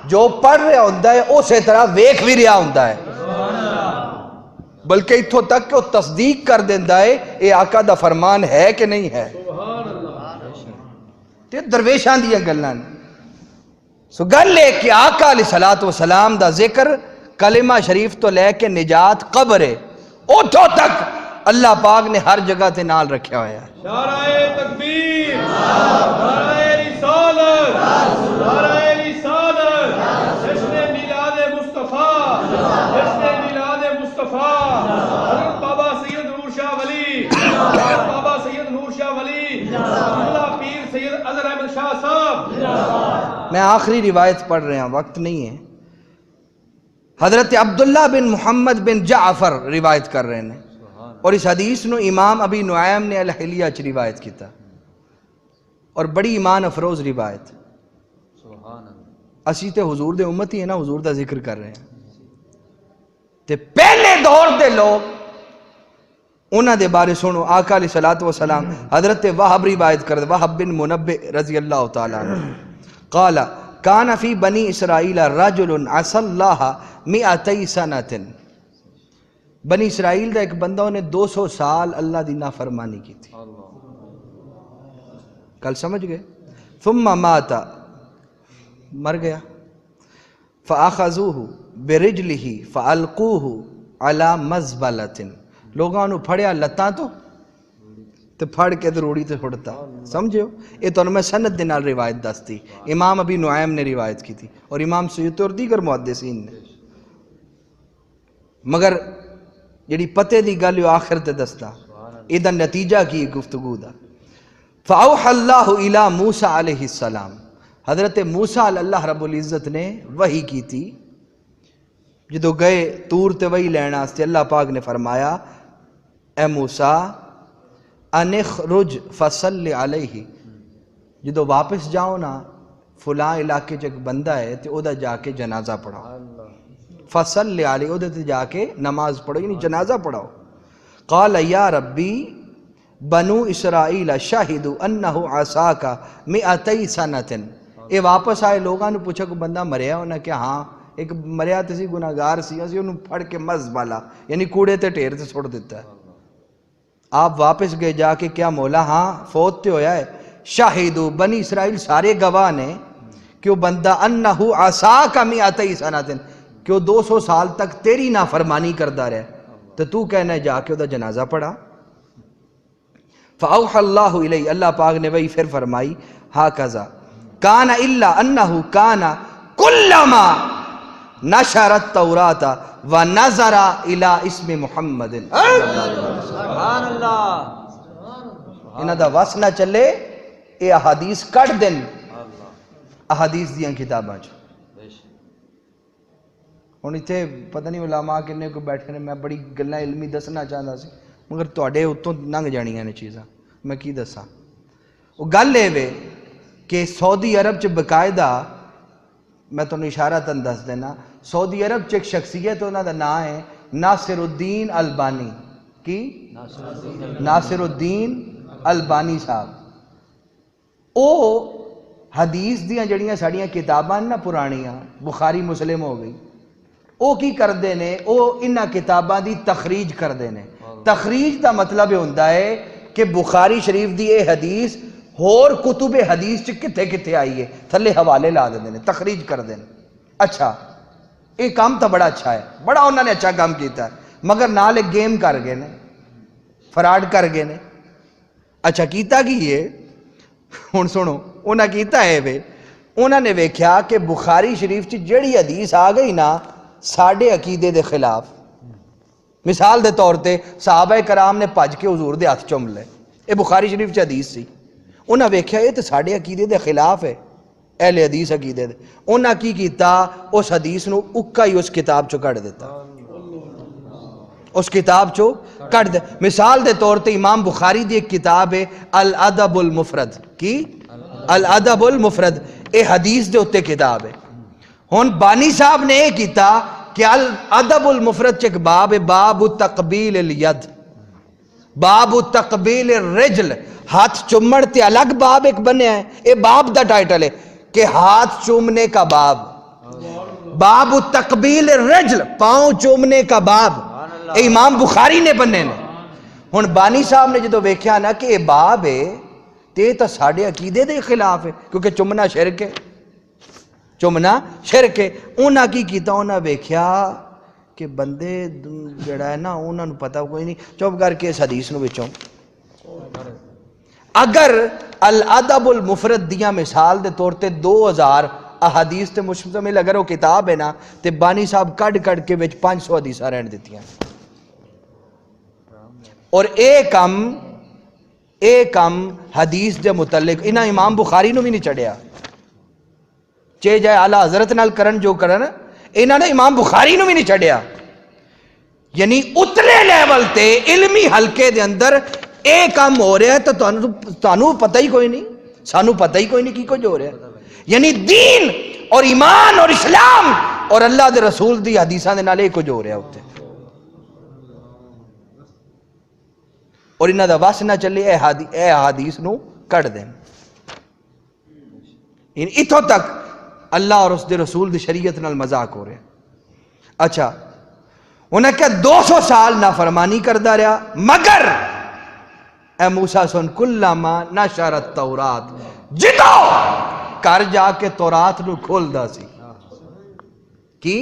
جو پڑھ رہا ہوندہ ہے اسی طرح ویکھ بھی رہا ہوندہ ہے، بلکہ اتھوں تک کہ وہ تصدیق کر دیندہ ہے اے آقا دا فرمان ہے کہ نہیں ہے، تے درویشان دیا گلان۔ سو گل لے کہ آقا علیہ السلام دا ذکر کلمہ شریف تو لے کے نجات قبر ہے، اتھوں تک اللہ پاک نے ہر جگہ تے نال رکھیا ہویا ہے۔ نعرہ تکبیر، نعرہ رسالت، نعرہ رسالت، جشن میلاد مصطفیٰ، جشن میلاد مصطفیٰ، حضرت بابا سید نور شاہ ولی، حضرت بابا سید نور شاہ ولی، اللہ پیر سید اظہر احمد شاہ صاحب۔ میں آخری روایت پڑھ رہا ہوں، وقت نہیں ہے۔ حضرت عبداللہ بن محمد بن جعفر روایت کر رہے ہیں، اور اس حدیث نو امام ابی نعیم نے الحلیہ چ روایت کیتا، اور بڑی ایمان افروز روایت۔ اسی تے حضور دے امتی ہیں نا، حضور دا ذکر کر رہے ہیں، تے پہلے دور دے لوگ انہاں دے بارے سنو۔ آقا علیہ السلام حضرت وہب روایت کر دے، وہب بن منبع رضی اللہ تعالیٰ عنہ قال کان فی بنی اسرائیل رجل عصى اللہ 200 سنۃ، بنی اسرائیل دا ایک بندہ نے 200 سال اللہ دی نافرمانی کی تھی، کل سمجھ گئے؟ ثم مات، مر گیا، فاخذوه برجلہ فالقوه علی مزبلۃ، لوگاں نو پھڑیا لتاں تو پھڑ کے تو روڑی تے چھڑتا، سمجھو؟ یہ تو میں سند دے نال روایت دستی، امام ابی نعیم نے روایت کی تھی اور امام سیوطی اور دیگر محدثین نے، مگر جڑی پتے دی گل آخر تے دستا، ایدہ نتیجہ کی گفتگو دا۔ فاوحى اللہ الی موسیٰ علیہ السلام، حضرت موسیٰ اللہ رب العزت نے وحی کی تھی، جدو گئے تور تے وحی لینا سے اللہ پاک نے فرمایا اے موسیٰ انخرج فصل علیہ، جدو واپس جاؤ نا فلاں علاقے چ ایک بندہ ہے تے او دا جا کے جنازہ پڑھاؤ، فصل علیہ ادھر تے جا کے نماز پڑھو یعنی جنازہ پڑھاؤ. قال یا ربی بنو اسرائیل شاہدوا انہ عصاک 200 سنۃ. یہ واپس آئے لوگاں نے پوچھا کہ بندہ مریا ہونا کہ ہاں ایک مریا تے سی گناہگار سی اسی انہوں پھڑ کے مزبالا یعنی کوڑے تے ٹھیر تے چھوڑ دیتا ہے. آپ واپس گئے جا کے کیا مولا ہاں فوت تے ہویا ہے. شاہدوا بنی اسرائیل سارے گواہ نے کہ وہ بندہ انہ عصاک 200 سنۃ کہ وہ 200 سال تک تیری نافرمانی کردا رہا تو تو کہنا ہے جا کے وہ جنازہ پڑھا. فاوحى اللہ الیہ اللہ پاک نے وہی پھر فرمائی ہاکذا کان الا انہ کان کلما نشر التوراۃ ونظر الی اسم محمد. سبحان اللہ. انہاں دا وس نہ چلے اے احادیث کٹ دین احادیث دیاں کتاباں چ. ہن ایتھے پتہ نہیں علماء کنے کو بیٹھے نے میں بڑی گلاں علمی دسنا چاہندا سی مگر تواڈے اتوں لنگ جانیاں نے چیزاں میں کی دساں. وہ گل اے وے کہ سعودی عرب چ باقاعدہ میں تمہیں اشارہ تن دس دینا سعودی عرب چ ایک شخصیت انہاں دا نام ہے ناصر الدین البانی. کی ناصر الدین البانی صاحب. او حدیث دیاں جڑیاں ساڑیاں کتاباں نا پرانیاں بخاری مسلم ہو گئی او کی کردے نے او انہاں کتاباں دی تخریج کردے نے. تخریج دا مطلب یہ ہوندا ہے کہ بخاری شریف دی اے حدیث ہور کتب حدیث چ کتھے کتھے آئی ہے تھلے حوالے لا دیندے نے تخریج کردے نے. اچھا یہ کام تو بڑا اچھا ہے بڑا انہوں نے اچھا کام کیتا ہے مگر نال ایک گیم کر گئے نے فراڈ کر گئے نے. اچھا کیتا کی یہ ہن سنو انہاں کیتا ہے وے انہاں نے ویکھیا کہ بخاری شریف چ جڑی حدیث آ گئی نا ساڈے عقیدے دے خلاف مثال دے طور تے صحابہ کرام نے بھج کے حضور دے ہاتھ چوم لے اے بخاری شریف چ حدیث سی انہاں ویکھیا یہ تے ساڈے عقیدے دے خلاف ہے اہل حدیث عقیدے دے. انہاں کی کیتا اس حدیث نو اکا ہی اس کتاب چو کٹ دیتا اس کتاب چو کٹ دے. مثال دے طور تے امام بخاری دی ایک کتاب ہے الادب المفرد. کی الادب المفرد اے حدیث دے اتے کتاب ہے. ہن بانی صاحب نے یہ کیتا کہ الادب المفرد چ ایک باب ہے باب تقبیل الید باب تقبیل الرجل ہاتھ چومن تے الگ باب ایک بنیا ہے. اے باب دا ٹائٹل ہے کہ ہاتھ چومنے کا باب باب تقبیل الرجل پاؤں چومنے کا باب اے امام بخاری نے بننے نے. ہن بانی صاحب نے جدو ویکھیا نا کہ اے باب ہے تے تا ساڈے عقیدے دے خلاف ہے کیونکہ چومنا شرک ہے چومنا شرک ہے. انہاں کی کیتا انہاں ویکھیا کہ بندے جڑا ہے نا انہاں نوں پتہ کوئی نہیں چپ کر کے اس حدیث نوں وچوں اگر الادب المفرد دیاں مثال دے طور تے 2000 احادیث تے مشتمل اگر وہ کتاب ہے نا تے بانی صاحب کڈ کڈ کے وچ 500 حدیثاں رہن دتیاں. اور اے کم حدیث دے متعلق انہاں امام بخاری نو بھی نہیں چڑھیا چے جائے اعلیٰ حضرت نال کرن جو کرن انہاں نے امام بخاری نو بھی نہیں چڑھیا. یعنی اتلے لیول تے علمی حلقے دے اندر اے کام ہو رہا ہے تو تانوں پتہ ہی کوئی نہیں سانوں پتہ ہی کوئی نہیں کی کچھ ہو رہا ہے. یعنی دین اور ایمان اور اسلام اور اللہ دے رسول دی حدیثاں دے نال اے کچھ ہو رہا ہے اوتے اور انہاں دا وس نہ چلے اے حدیث نو کٹ دین. اتھوں تک اللہ اور اس دے رسول دی شریعت نال مذاق ہو رہا ہے. اچھا انہیں کہا 200 سال نافرمانی کردا رہا مگر اے موسیٰ سن کلما نشر التورات جدو کر جا کے تورات نو کھول دا سی کی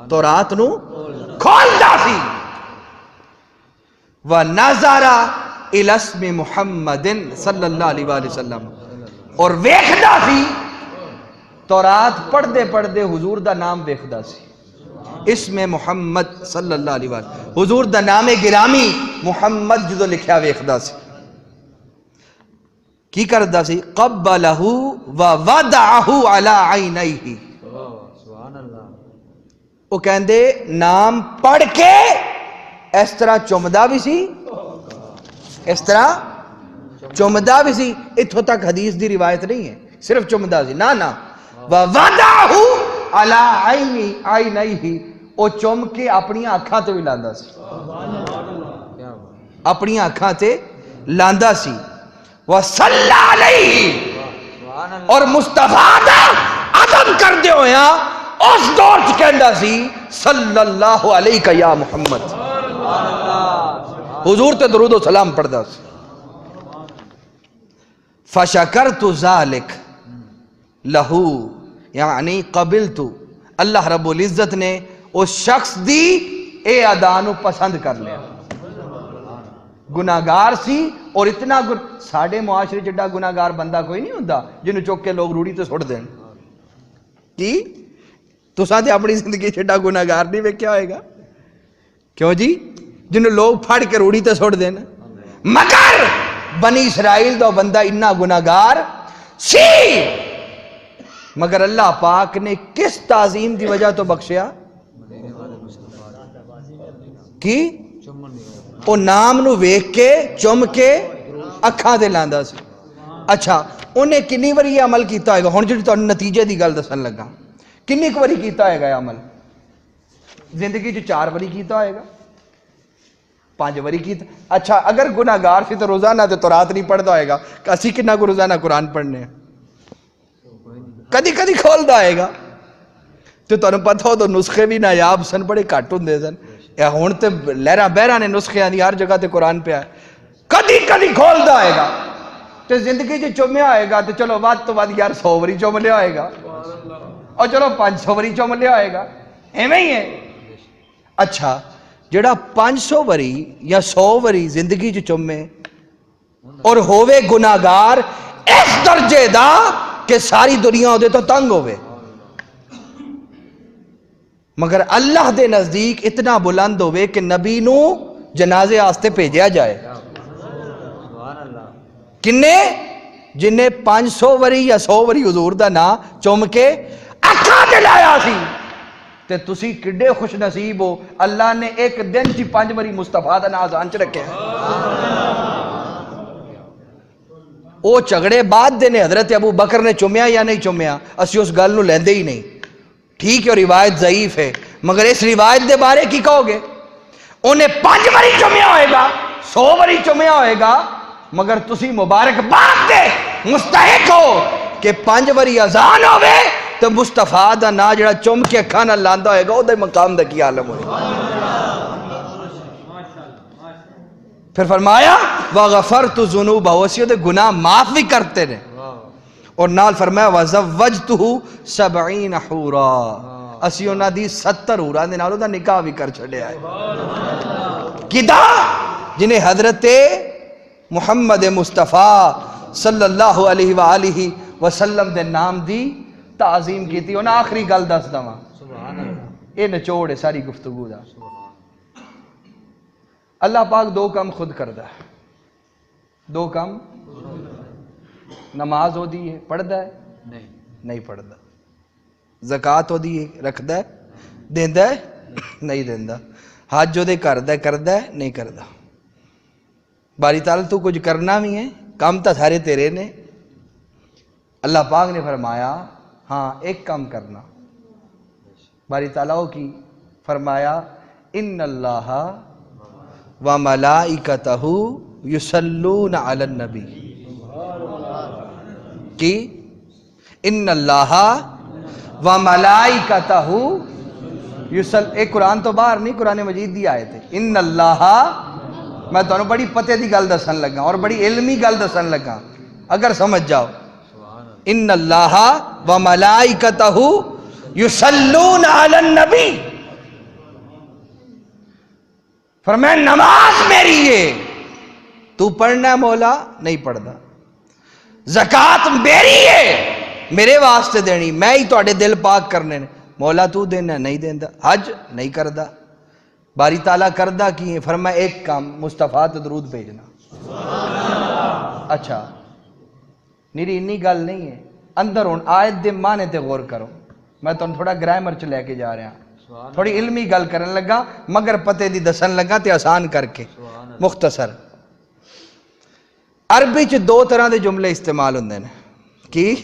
تورات نو کھول دا سی وَنَظَرَ إِلَى اسْمِ مُحَمَّدٍ صلی اللہ علیہ وآلہ وسلم اور ویکھدا سی تورات پڑھدے پڑھدے حضور دا نام ویکھدا سی اسم محمد صلی اللہ علیہ وآلہ حضور دا نام گرامی محمد جدو لکھیا ویکھدا سی کی کردا سی قبلہ ووضعہ علی عینیہ وہ کہندے نام پڑھ کے اس طرح چومدہ بھی سی اس طرح چومدہ بھی سی. اتھوں تک حدیث دی روایت نہیں ہے صرف چومدہ سی نا ووضعہ علی عینیہ وہ چم کے اپنی اکھاں تے بھی لاندا سی، اپنی اکھاں تے لاندا سی. وصلی علیہ، اور مصطفیٰ دا عدم کر دے ہویا اس دور چ کہندا سی صلی اللہ علیہ یا محمد. حضور تے درود و سلام پڑھدا سی. فشکرت ذالک لہو، یعنی قبلت، اللہ رب العزت نے اس شخص دی اے ادا نو پسند کر لیا. گناہگار سی اور اتنا ساڑھے معاشرے جڑا گناہگار بندہ کوئی نہیں ہوتا جنہوں چوک کے لوگ روڑی تے سوڑ دیں. کی تو ساتھ اپنی زندگی جڑا گناہگار نہیں ویکھیا ہوئے گا؟ کیوں جی؟ جنہوں لوگ پھڑ کے روڑی تے سوڑ دیں. مگر بنی اسرائیل دا بندہ اتنا گناہگار سی، مگر اللہ پاک نے کس تعظیم دی وجہ تو بخشیا؟ کی او نام نو ویکھ کے چم کے اکھاں دے لاندا سی. اچھا انہیں کنی واری یہ عمل کیتا ہوئے گا؟ ہن جڑی تانوں نتیجے دی گل دسن لگا، کنی واری کیتا ہوئے گا یہ عمل؟ زندگی چ 4 واری کیتا ہوئے گا، 5 واری کیتا. اچھا اگر گناہگار سی تو روزانہ تے رات نہیں پڑھدا ہوئے گا کہ اسی کنا کو روزانہ قرآن پڑھنے ہیں؟ کدی کدی کھولدا آئے گا. تو تانوں پتہ ہو تو نسخے بھی نایاب سن، بڑے گھٹ ہوندے سن. ہن تے لہراں بہراں نے نسخیاں دی ہر جگہ تے قرآن پہ ہے. کدی کدی کھولدا آئے گا تے زندگی چ چومیا آئے گا تے چلو ود تو ود یار 100 واری چوم لیا ہوئے گا، اور چلو 500 واری چوم لیا ہوئے گا. ایویں ہی ہے. اچھا جڑا 500 واری یا 100 واری زندگی چ چومے اور ہووے گناہگار اس درجے دا کہ ساری دنیا دے تو تنگ ہوئے، مگر اللہ دے نزدیک اتنا بلند ہوئے کہ نبی نو جنازے آستے بھیجیا جائے. کنے جنہیں 500 وری یا 100 وری حضور دا نا چوم کے اکھاں تے لایا سی. تے تسی کڈے خوش نصیب ہو، اللہ نے ایک دن چی 5 وری مصطفیٰ دا نا آزان چ رکھے. او جھگڑے بعد دے نے حضرت ابو بکر نے چومیا یا نہیں چومیا اسی اس گل نو لیندے ہی نہیں. ٹھیک ہے روایت ضعیف ہے، مگر اس روایت دے بارے کی کہو گے؟ انہیں 5 واری چومیا ہوئے گا، 100 واری چومیا ہوئے گا، مگر تسی مبارک بات دے مستحق ہو کہ 5 واری اذان ہوئے تو مصطفیٰ دا نا جڑا چوم کے اکھاں نال لاندا ہوئے گا او دے مقام دا کی عالم ہوئے. پھر فرمایا وَغَفَرْتُ ذُنُوبَ، اسی دے گناہ معاف بھی کرتے رہے. اور نال فرمایا وَزَوَّجْتُهُ 70 حُورًا، اسی انہاں دی 70 حوراں دے نال دا نکاح بھی کر چھڑیا ہے. کدا؟ جنہیں حضرت محمد مصطفیٰ صلی اللہ علیہ وآلہ وسلم دے نام دی تعظیم کی تھی. انہاں آخری گل دس دواں، اے نچوڑ ہے ساری گفتگو دا. اللہ پاک 2 کام خود کردہ ہے، 2 کام. نماز ہو دی ہے پڑھدا ہے؟ نہیں پڑھدا. زکات ہو دی ہے رکھدا ہے؟ دیندا ہے؟ نہیں دیندا. حج جو دے کردا ہے نہیں کردا. باری تعالیٰ تو کچھ کرنا بھی ہے، کام تا سارے تیرے نے. اللہ پاک نے فرمایا ہاں ایک کام کرنا. باری تعالیٰ کی فرمایا ان اللہ وملائکتہ یصلون علی النبی، کی ان اللہ وملائکتہ ایک قرآن تو باہر نہیں، قرآن مجید دی آیت ہے. ان اللہ، میں تمہیں بڑی پتے دی گل دسن لگا اور بڑی علمی گل دسن لگا اگر سمجھ جاؤ. ان اللہ وملائکتہ یصلون علی النبی، فرمایا نماز میری ہے، تو پڑھنا ہے مولا؟ نہیں پڑھدا. زکات میری ہے، میرے واسطے دینی، میں ہی تواڈے دل پاک کرنے نے، مولا تو دینا؟ نہیں دیندا. حج نہیں کردا. باری تعالیٰ کردہ کی ہے؟ فرمایا ایک کام، مصطفیٰ تے درود بھیجنا. اچھا میری انی گل نہیں ہے، اندر ہون آیت دے معنی تے غور کرو. میں تم تھوڑا گرامر چ لے کے جا رہا ہوں، تھوڑی علمی گل کرن لگا مگر پتے دی دسن لگا تے آسان کر کے مختصر. عربی چ 2 طرح دے جملے استعمال ہوندے نے. کی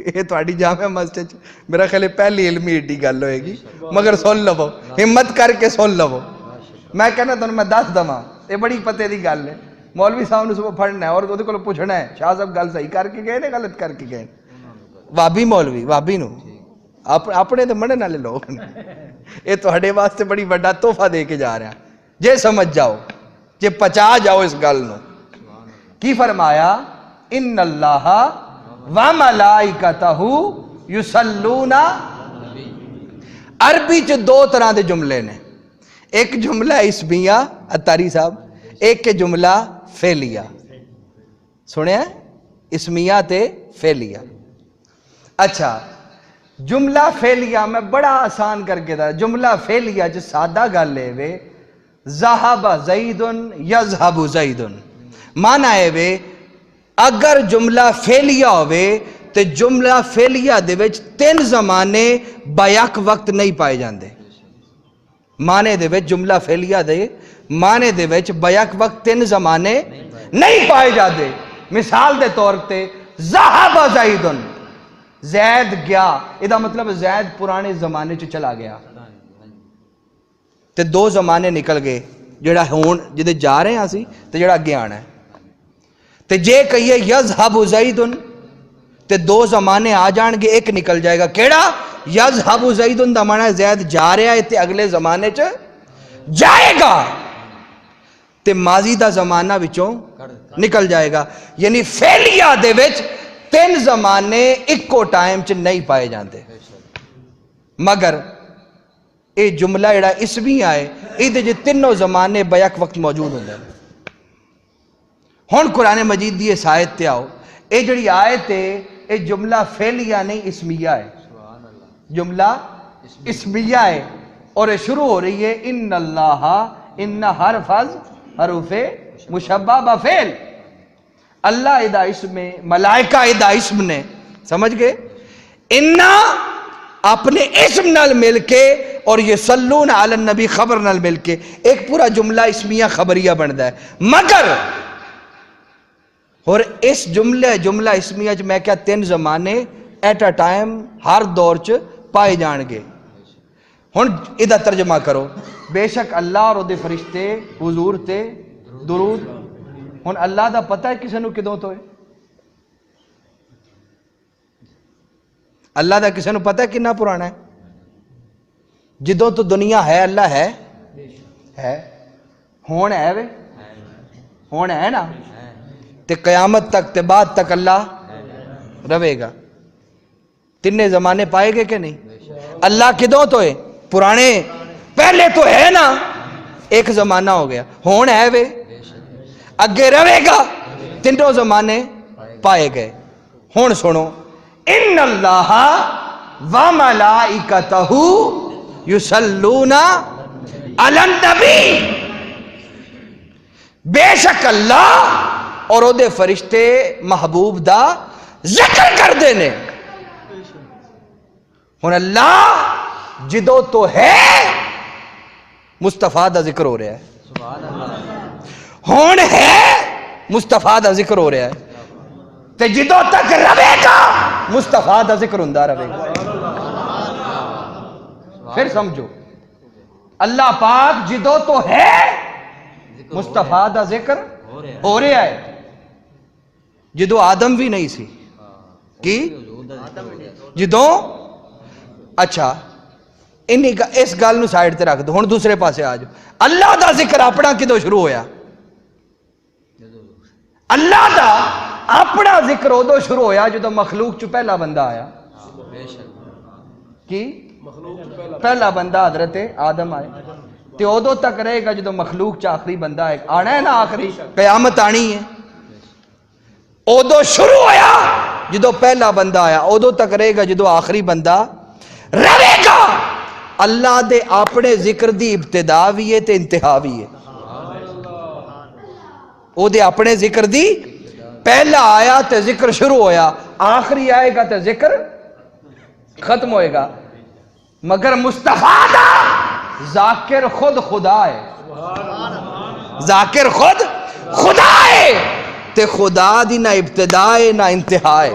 یہ تھوڑی جامع مسجد میرا خیال ہے پہلی علمی ایڈی گل ہوئے گی، مگر سن لو، ہمت کر کے سن لو. میں کہنا تمہیں میں دس دواں، یہ بڑی پتے دی گل ہے. مولوی صاحب نے صبح پڑھنا ہے اور وہ کو پوچھنا ہے شاہ صاحب گل صحیح کر کے گئے نے غلط کر کے گئے. وابی مولوی وابی نو اپنے تو منن والے لوگ نے. یہ تہاڈے واسطے بڑی بڑا تحفہ دے کے جا رہا ہے، جے سمجھ جاؤ، جے پچا جاؤ اس گل نو. کی فرمایا؟ ان اللہ و ملائکتہ یصلون. عربی چ دو طرح دے جملے نے، ایک جملہ اسمیہ اتاری صاحب، ایک کے جملہ فعلیہ. سنیا اسمیہ تے فعلیہ. اچھا جملہ فعلیہ میں بڑا آسان کر کے دا. جملہ فعلیہ جو سادہ گل ہے وے ذہب زید یذہب زید، مانا ہے وے اگر جملہ فعلیہ ہوئے تے جملہ فعلیہ دے وچ تین زمانے بیک وقت نہیں پائے جاندے. مانے دے وچ جملہ فعلیہ دے مانے دے وچ بیک وقت تین زمانے نہیں پائے جاندے. مثال دے طور تے ذہب زید، زید گیا، یہ مطلب زید پرانے زمانے چ چلا گیا. تے دو زمانے نکل گئے، جڑا ہون جدے جا رہے ہیں اسی تے جڑا اگے آنا ہے. تے جے کہیے یذہب زید تے دو زمانے آ جان گے، ایک نکل جائے گا. کیڑا؟ یذہب زید دا معنی ہے زید جا رہا ہے تے اگلے زمانے چ جائے گا، تے ماضی دا زمانہ وچوں نکل جائے گا. یعنی فعلیہ دے وچ تین زمانے ایکو ٹائم چ نہیں پائے جاندے. مگر اے جملہ جڑا اسمی آئے ایدے جے تینوں زمانے بیک وقت موجود ہوندے. ہن قرآن مجید دی اس آیت تے آؤ. اے جڑی آیت ہے اے جملہ فعلیہ نہیں اسمیہ ہے، جملہ اسمیہ ہے، اور یہ شروع ہو رہی ہے ان اللہ، ان حرف حروف مشبہ بفعل. اللہ ادا اسم ہے، ملائکہ ادا اسم نے، سمجھ گئے؟ انہا اپنے اسم نال مل کے اور یہ صلون علی النبی خبر نال مل کے ایک پورا جملہ اسمیہ خبریہ بنتا ہے. مگر اور اس جملہ اسمیہ میں کیا تین زمانے ایٹ اے ٹائم ہر دور چ پائے جان گے. ہن ادھا ترجمہ کرو. بے شک اللہ اور دے فرشتے حضور تے درود. ہن اللہ دا پتہ ہے کسے نو کدوں تو ہے؟ اللہ دا کسے نو پتہ ہے کنا پرانا ہے؟ جدوں تو دنیا ہے اللہ ہے ہون ہے وے ہون ہے نا، تے قیامت تک تے بعد تک اللہ رہے گا. تینے زمانے پائے گے کہ نہیں؟ اللہ کدوں تو ہے؟ پرانے پہلے تو ہے نا، ایک زمانہ ہو گیا. ہون ہے وے اگے رہے گا، تینوں زمانے پائے گئے. ہون سنو ان اللہ و ملائکتہ یصلون علی النبی. بے شک اللہ اور او دے فرشتے محبوب دا ذکر کر دینے. ہن اللہ جدو تو ہے مصطفیٰ دا ذکر ہو رہا ہے، ہون ہے مصطفیٰ دا ذکر ہو رہا ہے، تے جدو تک رہے گا مصطفیٰ دا ذکر ہوندا رہے گا. پھر سمجھو اللہ پاک جدو تو ہے مصطفیٰ دا ذکر ہو رہا ہے. جدو آدم بھی نہیں سی کی جدو. اچھا اس گل نو سائڈ تے رکھ دو. ہن دوسرے پاسے آ جاؤ. اللہ دا ذکر اپنا کدو شروع ہویا؟ اللہ دا اپنا ذکر ادو شروع ہویا جدو مخلوق چ پہلا بندہ آیا. کی پہلا بندہ حضرت آدم آئے، تے ادو تک رہے گا جدو مخلوق چ آخری بندہ ہے. آنا ہے نا آخری قیامت آنی ہے. ادو شروع ہویا جدو پہلا بندہ آیا، ادو تک رہے گا جدو آخری بندہ رہے گا. اللہ دے اپنے ذکر دی ابتدا بھی ہے تے انتہا بھی ہے. او دے اپنے ذکر دی پہلا آیا تے ذکر شروع ہویا، آخری آئے گا تے ذکر ختم ہوئے گا. مگر مصطفیٰ دا ذاکر خود خدا ہے، ذاکر خود خدا ہے تے خدا دی نہ ابتدا ہے نہ انتہا ہے.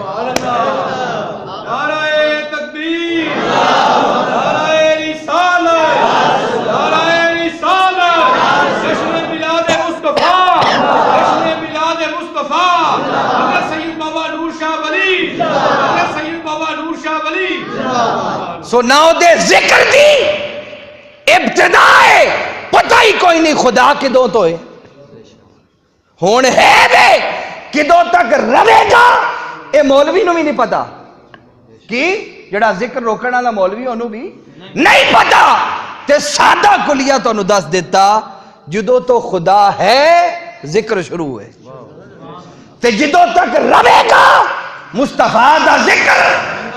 سو نہ دے ذکر دی ابتدا ہے پتہ ہی کوئی نہیں خدا کدوں تو ہے ہون ہے دے کدوں تک رہے گا اے مولوی نو بھی نہیں پتا کی جڑا ذکر روکن والا مولوی انہوں بھی نہیں پتا تے سادہ کلیہ تو انہوں دس دیتا جدوں تو خدا ہے ذکر شروع ہے تے جدوں تک رہے گا مصطفیٰ دا ذکر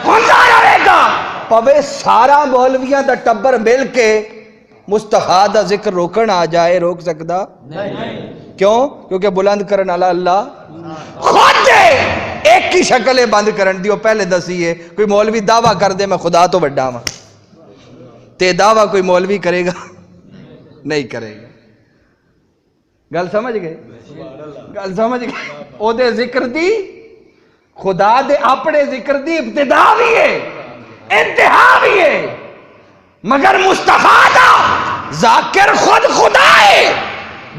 ہوتا رہے گا پوے سارا مولویاں دا ٹبر مل کے مصطفیٰ دا ذکر روکن آ جائے روک سکتا کیوں کیونکہ بلند کرن والا اللہ خود ایک کی شکل بند کرن دیو پہلے دسی ہے کوئی مولوی دعویٰ کر دے میں خدا تو بڑا ہوں تے دعویٰ کوئی مولوی کرے گا نہیں کرے گا گل سمجھ گئے گل سمجھ گئے او دے ذکر دی خدا دے اپنے ذکر دی ابتدا بھی ہے انتہا بھی ہے مگر مصطفیٰ دا ذاکر خود خدا ہے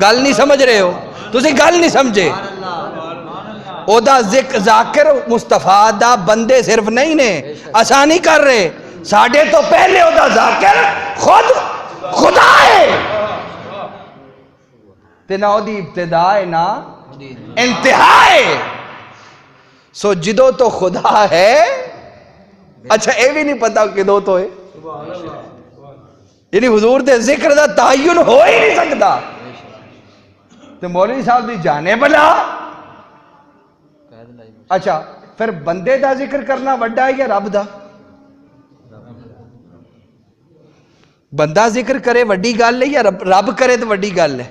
گل نہیں سمجھ رہے ہو تسی گل نہیں سمجھے او دا ذاکر مصطفیٰ دا بندے صرف نہیں نے آسانی کر رہے ساڑھے تو پہلے او دا ذاکر خود خدا ہے تے نہ او دی ابتدا ہے نہ انتہا ہے سو جدو تو خدا ہے اچھا اے بھی نہیں پتا کدو تو ہے یعنی حضور دے ذکر دا تعین ہو ہی نہیں سکتا تو مولوی صاحب دی جانے بلا اچھا پھر بندے دا ذکر کرنا وڈا ہے یا رب دا بندہ ذکر کرے وڈی گل ہے یا رب کرے تو وڈی گل ہے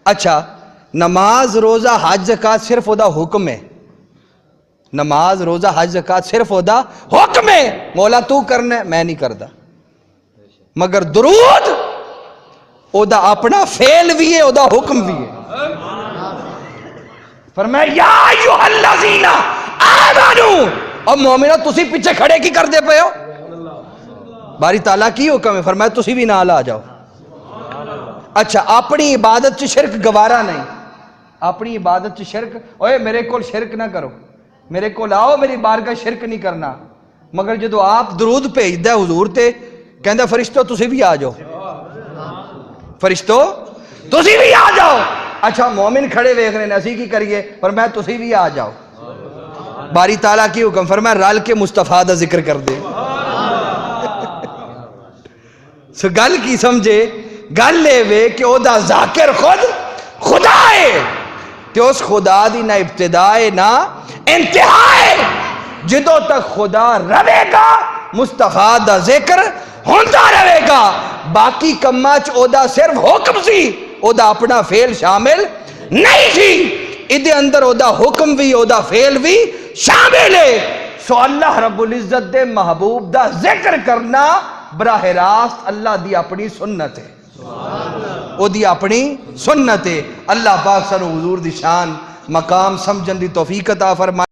اچھا نماز روزہ حج زکات صرف او دا حکم ہے نماز روزہ حج زکات صرف او دا حکم ہے مولا تو کرنا ہے میں نہیں کردا مگر درود او دا اپنا فعل بھی ہے او دا حکم بھی ہے فرمایا یا ایھا الذین آمنو اور مومنو تسی پیچھے کھڑے کی کر دے پے ہو باری تعالیٰ کی حکم ہے فرمایا تسی بھی نال آ جاؤ اچھا اپنی عبادت چ شرک گوارا نہیں اپنی عبادت چ شرک اوے میرے کول شرک نہ کرو میرے کول آؤ میری بارگاہ شرک نہیں کرنا مگر جدو آپ درود بھیجدا حضور تے کہندا فرشتو تسی بھی آ جاؤ فرشتو تسی بھی آ جاؤ اچھا مومن کھڑے ویکھ رہے ہیں اسی کی کریے فرمایا تسی بھی آ جاؤ باری تعالیٰ کی حکم فرمایا رل کے مصطفیٰ دا ذکر کر دے سو گل کی سمجھے گل لے وے کہ او دا ذاکر خود خدا ہے تے اس خدا دی نہ ابتدا ہے نہ انتہا ہے جدو تک خدا رہے گا مصطفیٰ دا ذکر ہوتا رہے گا باقی کماچ او دا صرف حکم سی او دا اپنا فعل شامل نہیں سی ادھے اندر او دا حکم بھی او دا فعل بھی شامل ہے سو اللہ رب العزت دے محبوب دا ذکر کرنا براہ راست اللہ دی اپنی سنت ہے او دی اپنی سنت ہے اللہ پاک سنو حضور دی شان مقام سمجھن دی توفیق عطا فرمائے